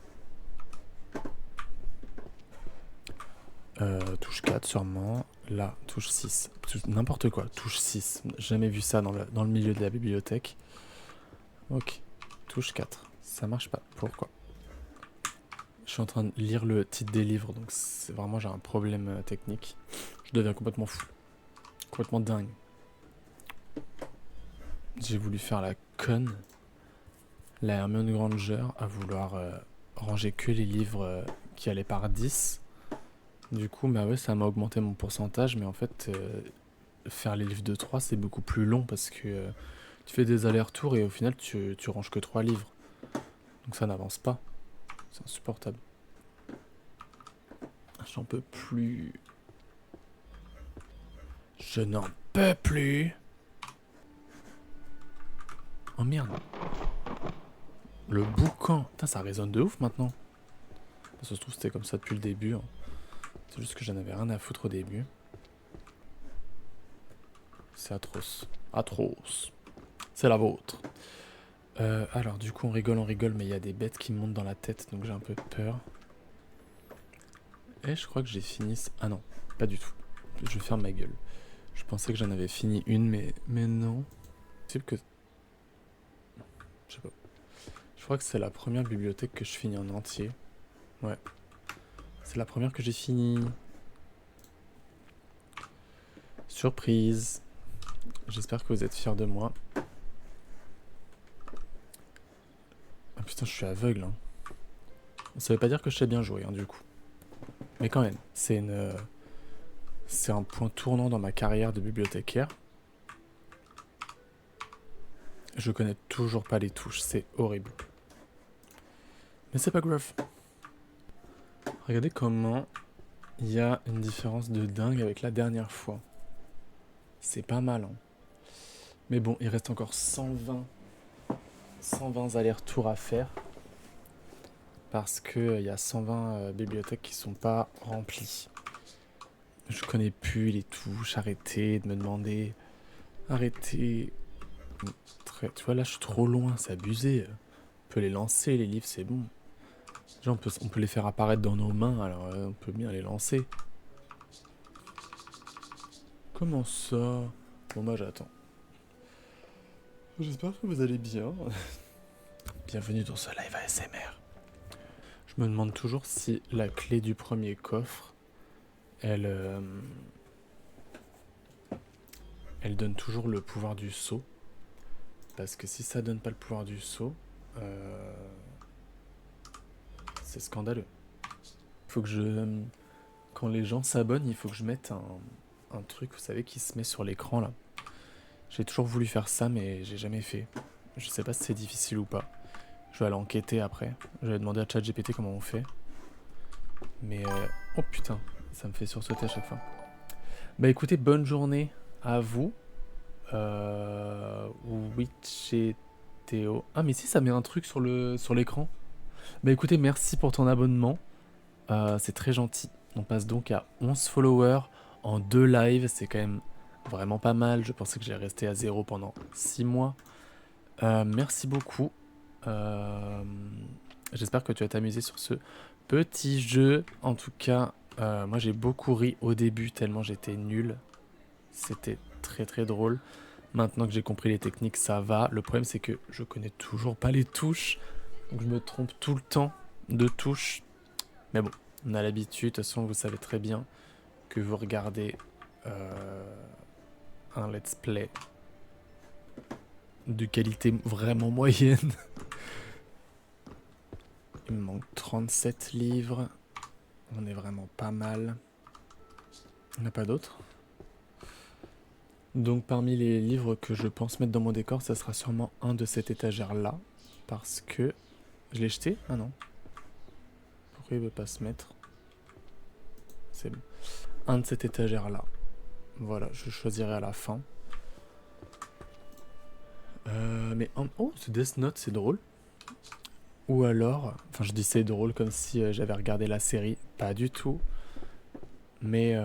Touche 4 sûrement. Là, touche 6. N'importe quoi, touche 6. Jamais vu ça dans le milieu de la bibliothèque. Ok. Touche 4. Ça marche pas. Pourquoi? Je suis en train de lire le titre des livres, donc c'est vraiment j'ai un problème technique. Je deviens complètement fou. Complètement dingue. J'ai voulu faire la conne. La Hermione Granger à vouloir ranger que les livres qui allaient par 10. Du coup, bah ouais, ça m'a augmenté mon pourcentage, mais en fait, faire les livres de 3, c'est beaucoup plus long parce que tu fais des allers-retours et au final, tu ranges que 3 livres. Donc ça n'avance pas. C'est insupportable. J'en peux plus. Je n'en peux plus. Oh merde. Le boucan. Putain, ça résonne de ouf maintenant. Ça se trouve, c'était comme ça depuis le début. Hein. C'est juste que j'en avais rien à foutre au début. C'est atroce. Atroce. C'est la vôtre. Alors, du coup, on rigole, mais il y a des bêtes qui me montent dans la tête, donc j'ai un peu peur. Et je crois que j'ai fini... Ah non, pas du tout. Je ferme ma gueule. Je pensais que j'en avais fini une, mais non. C'est que... Je sais pas. Je crois que c'est la première bibliothèque que je finis en entier. Ouais. C'est la première que j'ai finie. Surprise. J'espère que vous êtes fiers de moi. Ah putain, je suis aveugle. Hein. Ça veut pas dire que je sais bien jouer, hein, du coup. Mais quand même, c'est un point tournant dans ma carrière de bibliothécaire. Je connais toujours pas les touches, c'est horrible. Mais c'est pas grave. Regardez comment il y a une différence de dingue avec la dernière fois. C'est pas mal, hein. Mais bon, il reste encore 120 allers-retours à faire. Parce que y a 120 bibliothèques qui sont pas remplies. Je connais plus les touches, arrêtez de me demander. Arrêtez. Tu vois, là, je suis trop loin, c'est abusé. On peut les lancer, les livres, c'est bon. Déjà, on peut les faire apparaître dans nos mains, alors on peut bien les lancer. Comment ça? Bon, bah, j'attends. J'espère que vous allez bien. Bienvenue dans ce live ASMR. Je me demande toujours si la clé du premier coffre, elle donne toujours le pouvoir du sceau. Parce que si ça donne pas le pouvoir du sceau, c'est scandaleux. Faut que je... Quand les gens s'abonnent, il faut que je mette un truc, vous savez, qui se met sur l'écran là. J'ai toujours voulu faire ça, mais j'ai jamais fait. Je sais pas si c'est difficile ou pas. Je vais aller enquêter après. Je vais demander à ChatGPT comment on fait. Mais oh putain, ça me fait sursauter à chaque fois. Bah écoutez, bonne journée à vous. Witcheteo. Ah mais si, ça met un truc sur l'écran. Bah écoutez, merci pour ton abonnement. C'est très gentil. On passe donc à 11 followers en 2 lives. C'est quand même vraiment pas mal. Je pensais que j'allais rester à 0 pendant 6 mois. Merci beaucoup. J'espère que tu vas t'amuser sur ce petit jeu. En tout cas, moi j'ai beaucoup ri au début tellement j'étais nul. C'était très très drôle. Maintenant que j'ai compris les techniques, ça va. Le problème c'est que je connais toujours pas les touches. Donc je me trompe tout le temps de touches. Mais bon, on a l'habitude. De toute façon, vous savez très bien que vous regardez un let's play de qualité vraiment moyenne. Il me manque 37 livres. On est vraiment pas mal. Il n'y en a pas d'autres. Donc parmi les livres que je pense mettre dans mon décor, ça sera sûrement un de cette étagère là. Parce que Je l'ai jeté? Ah non. Pourquoi il veut pas se mettre? C'est bon. Un de cette étagère-là. Voilà, je choisirai à la fin. Oh, ce Death Note, c'est drôle. Ou alors... Enfin, je dis c'est drôle comme si j'avais regardé la série. Pas du tout. Mais...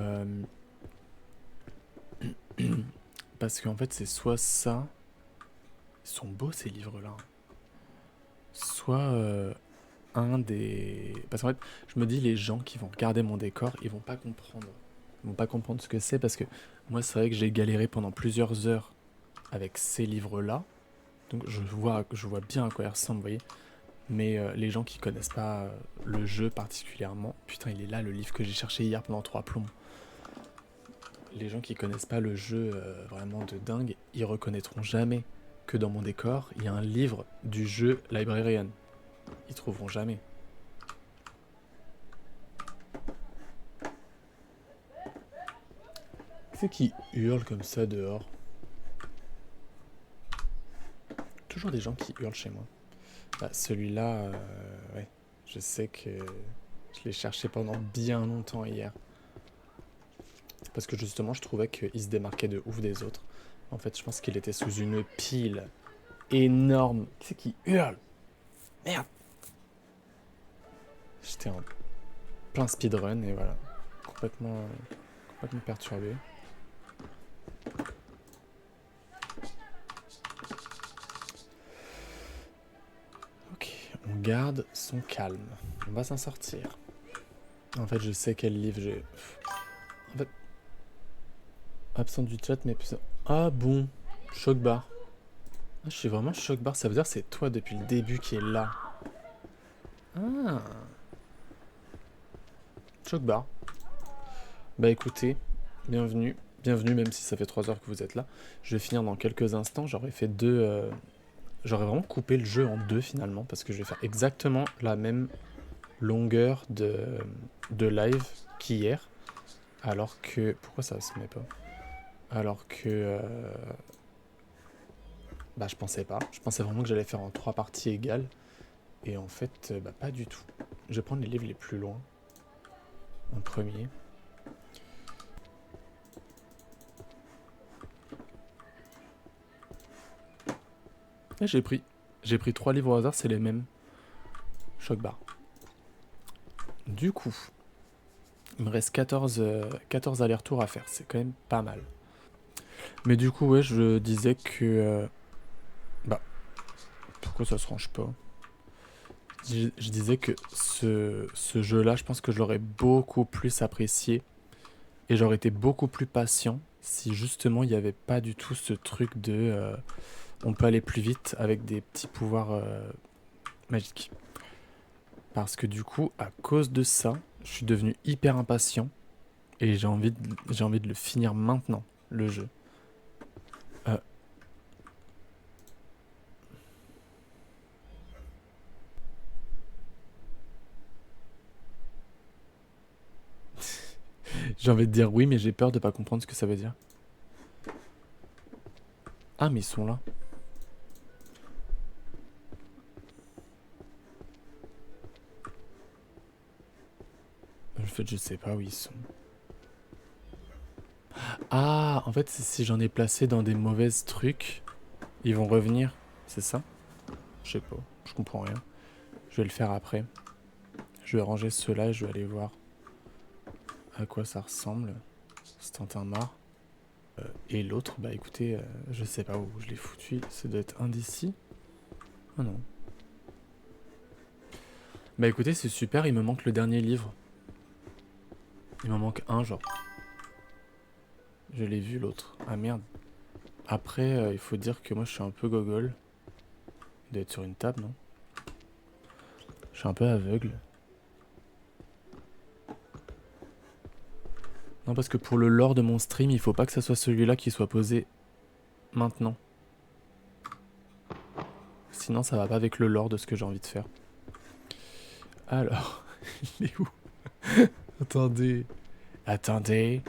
parce qu'en fait, c'est soit ça... Ils sont beaux, ces livres-là. Soit un des... Parce qu'en fait, je me dis, les gens qui vont regarder mon décor, ils vont pas comprendre. Ils vont pas comprendre ce que c'est, parce que moi, c'est vrai que j'ai galéré pendant plusieurs heures avec ces livres-là. Donc je vois bien à quoi ils ressemblent, vous voyez. Mais les gens qui connaissent pas le jeu particulièrement... Putain, il est là, le livre que j'ai cherché hier pendant 3 plombs. Les gens qui connaissent pas le jeu vraiment de dingue, ils reconnaîtront jamais que dans mon décor, il y a un livre du jeu Librarian. Ils trouveront jamais. Qui c'est qui hurle comme ça dehors? Toujours des gens qui hurlent chez moi. Bah, celui-là, ouais, je sais que je l'ai cherché pendant bien longtemps hier. Parce que justement, je trouvais qu'il se démarquait de ouf des autres. En fait, je pense qu'il était sous une pile énorme. Qui c'est qui hurle? Merde! J'étais en plein speedrun et voilà. Complètement perturbé. Ok, on garde son calme. On va s'en sortir. En fait, je sais quel livre j'ai... En fait... Absent du chat, mais... Ah bon, choc bar. Ah, je suis vraiment choc bar, ça veut dire que c'est toi depuis le début qui est là. Ah. Choc bar. Bah écoutez, bienvenue. Bienvenue, même si ça fait 3 heures que vous êtes là. Je vais finir dans quelques instants. J'aurais fait j'aurais vraiment coupé le jeu en 2 finalement, parce que je vais faire exactement la même longueur de live qu'hier. Alors que... Pourquoi ça se met pas? Alors que... Bah je pensais pas. Je pensais vraiment que j'allais faire en 3 parties égales. Et en fait, bah pas du tout. Je vais prendre les livres les plus loin. En premier. Et j'ai pris 3 livres au hasard, c'est les mêmes. Choc bar. Du coup, il me reste 14 allers-retours à faire. C'est quand même pas mal. Mais du coup, ouais, je disais que... bah, pourquoi ça se range pas? Je disais que ce jeu-là, je pense que je l'aurais beaucoup plus apprécié. Et j'aurais été beaucoup plus patient si justement il n'y avait pas du tout ce truc de... on peut aller plus vite avec des petits pouvoirs magiques. Parce que du coup, à cause de ça, je suis devenu hyper impatient. Et j'ai envie de le finir maintenant, le jeu. J'ai envie de dire oui, mais j'ai peur de pas comprendre ce que ça veut dire. Ah, mais ils sont là. En fait, je sais pas où ils sont. Ah, en fait, si j'en ai placé dans des mauvaises trucs, ils vont revenir. C'est ça? Je sais pas, je comprends rien. Je vais le faire après. Je vais ranger ceux-là et je vais aller voir à quoi ça ressemble. C'est un marre. Et l'autre, bah écoutez, je sais pas où je l'ai foutu. Ça doit être un d'ici. Ah non. Bah écoutez, c'est super, il me manque le dernier livre. Il m'en manque un, genre. Je l'ai vu l'autre. Ah merde. Après, il faut dire que moi je suis un peu gogol. Il doit être sur une table, non? Je suis un peu aveugle. Non, parce que pour le lore de mon stream, il faut pas que ça soit celui-là qui soit posé maintenant. Sinon, ça va pas avec le lore de ce que j'ai envie de faire. Alors, il est où? Attendez. Attendez.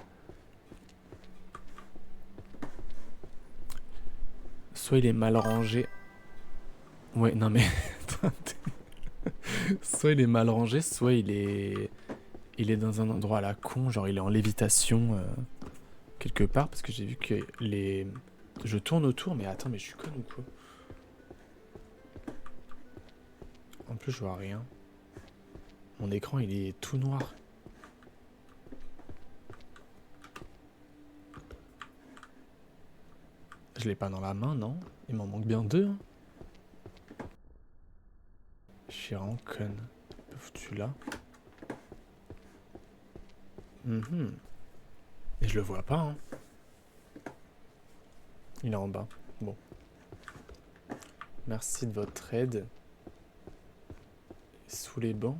Soit il est mal rangé. Ouais, non mais... Attendez. Soit il est mal rangé, soit il est dans un endroit à la con, genre il est en lévitation quelque part, parce que j'ai vu que les... Je tourne autour, mais attends, mais je suis con ou quoi? En plus, je vois rien. Mon écran, il est tout noir. Je l'ai pas dans la main, non? Il m'en manque bien deux, hein. Je suis vraiment conne. Foutu là. Mhm. Et je le vois pas, hein. Il est en bas. Bon. Merci de votre aide. Sous les bancs.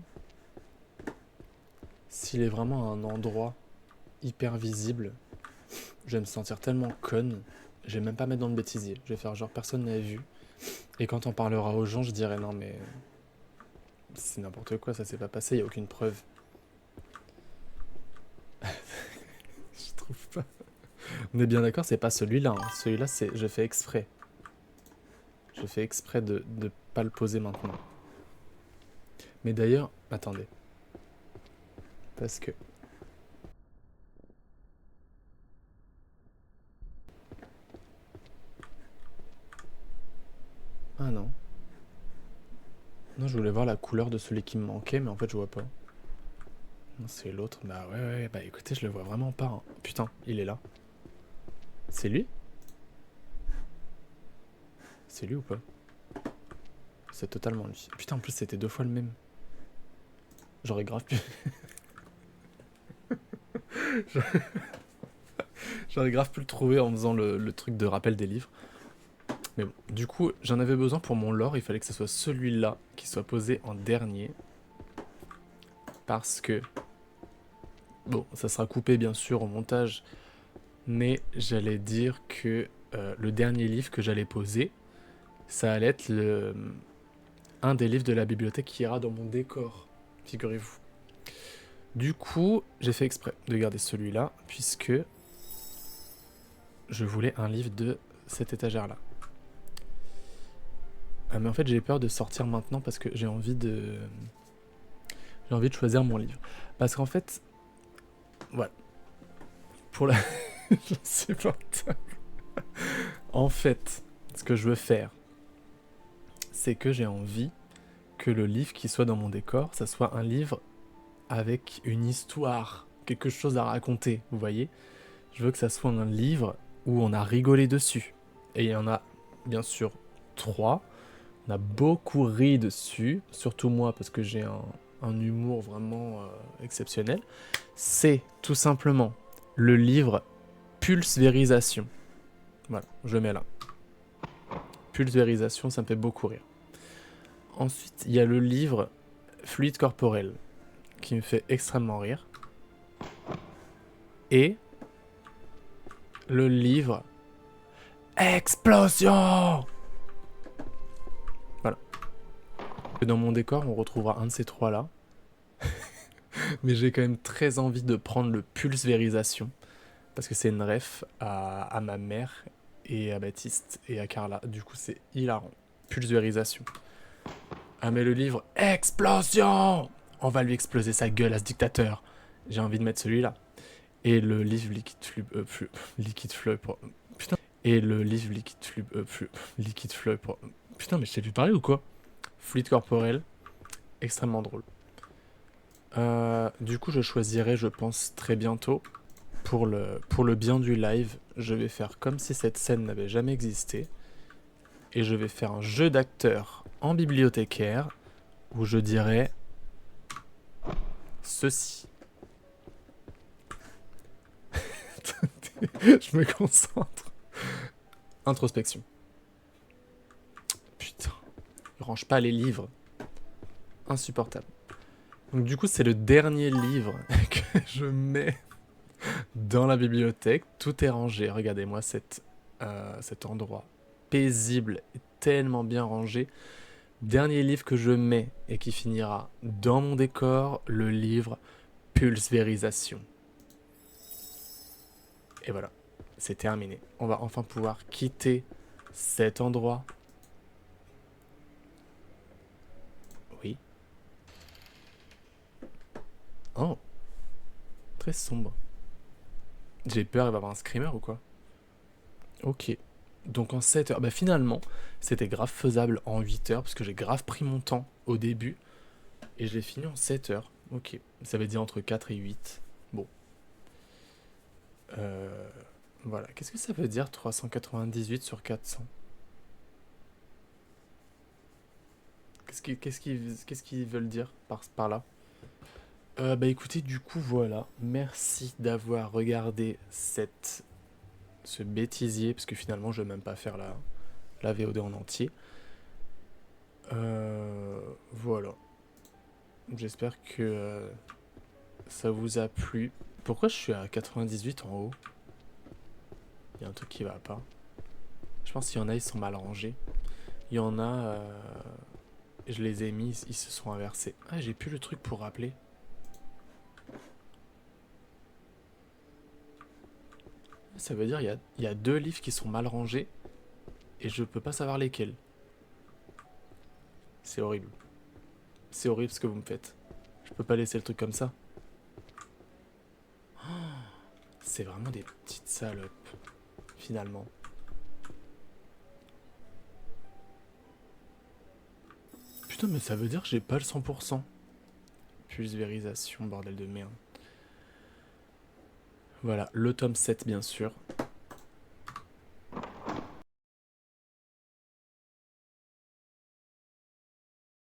S'il est vraiment à un endroit hyper visible, je vais me sentir tellement conne. Je vais même pas mettre dans le bêtisier. Je vais faire genre personne n'avait vu. Et quand on parlera aux gens, je dirai non mais... C'est n'importe quoi, ça s'est pas passé, y a aucune preuve. Je trouve pas. On est bien d'accord, c'est pas celui-là. Hein. Celui-là, c'est... Je fais exprès. Je fais exprès de pas le poser maintenant. Mais d'ailleurs, attendez. Parce que... Ah non. Non, je voulais voir la couleur de celui qui me manquait, mais en fait, je vois pas. Non, c'est l'autre. Bah ouais, bah écoutez, je le vois vraiment pas. Hein. Putain, il est là. C'est lui? C'est lui ou pas? C'est totalement lui. Putain, en plus, c'était 2 fois le même. J'aurais grave pu... J'aurais grave pu le trouver en faisant le truc de rappel des livres. Mais bon, du coup, j'en avais besoin pour mon lore. Il fallait que ce soit celui-là qui soit posé en dernier. Parce que... Bon, ça sera coupé bien sûr au montage. Mais j'allais dire que le dernier livre que j'allais poser, ça allait être un des livres de la bibliothèque qui ira dans mon décor. Figurez-vous. Du coup, j'ai fait exprès de garder celui-là, puisque je voulais un livre de cette étagère-là. Mais en fait, j'ai peur de sortir maintenant parce que j'ai envie de choisir mon livre. Parce qu'en fait, voilà. Pour la... C'est pas... En fait, ce que je veux faire, c'est que j'ai envie que le livre qui soit dans mon décor, ça soit un livre avec une histoire, quelque chose à raconter, vous voyez? Je veux que ça soit un livre où on a rigolé dessus. Et il y en a, bien sûr, 3. On a beaucoup ri dessus, surtout moi, parce que j'ai un humour vraiment exceptionnel. C'est tout simplement le livre Pulvérisation. Voilà, je le mets là. Pulvérisation, ça me fait beaucoup rire. Ensuite, il y a le livre Fluide corporel, qui me fait extrêmement rire. Et le livre Explosion. Voilà. Et dans mon décor, on retrouvera un de ces 3 là. Mais j'ai quand même très envie de prendre le Pulvérisation. Parce que c'est une ref à ma mère et à Baptiste et à Carla. Du coup, c'est hilarant. Pulvérisation. Ah, mais le livre Explosion. On va lui exploser sa gueule à ce dictateur. J'ai envie de mettre celui-là. Et le livre Liquide Fleuve pour... Putain. Et le livre Liquide Fleuve pour... Putain, mais je t'ai vu parler ou quoi? Fluide corporel. Extrêmement drôle. Du coup, je choisirai, je pense, très bientôt. Pour le bien du live, je vais faire comme si cette scène n'avait jamais existé. Et je vais faire un jeu d'acteur en bibliothécaire où je dirais ceci. Je me concentre. Introspection. Putain, il range pas les livres. Insupportable. Donc du coup, c'est le dernier livre que je mets dans la bibliothèque. Tout est rangé. Regardez-moi cet endroit paisible et tellement bien rangé. Dernier livre que je mets et qui finira dans mon décor, le livre Pulvérisation. Et voilà, c'est terminé. On va enfin pouvoir quitter cet endroit. Oui. Très sombre. J'ai peur, il va y avoir un screamer ou quoi? Ok. Donc en 7 heures. Bah finalement, c'était grave faisable en 8 heures, parce que j'ai grave pris mon temps au début. Et je l'ai fini en 7 heures. Ok. Ça veut dire entre 4 et 8. Bon. Euh, voilà. Qu'est-ce que ça veut dire 398 sur 400? Qu'est-ce qu'ils veulent dire par là? Bah écoutez, du coup, voilà. Merci d'avoir regardé ce bêtisier, parce que finalement, je vais même pas faire la VOD en entier. Voilà. J'espère que ça vous a plu. Pourquoi je suis à 98 en haut? Il y a un truc qui va pas. Je pense qu'il y en a, ils sont mal rangés. Il y en a, je les ai mis, ils se sont inversés. Ah, j'ai plus le truc pour rappeler. Ça veut dire il y a deux livres qui sont mal rangés et je peux pas savoir lesquels. C'est horrible. C'est horrible ce que vous me faites. Je peux pas laisser le truc comme ça. C'est vraiment des petites salopes, finalement. Putain, mais ça veut dire que j'ai pas le 100%. Pulvérisation, bordel de merde. Voilà, le tome 7, bien sûr.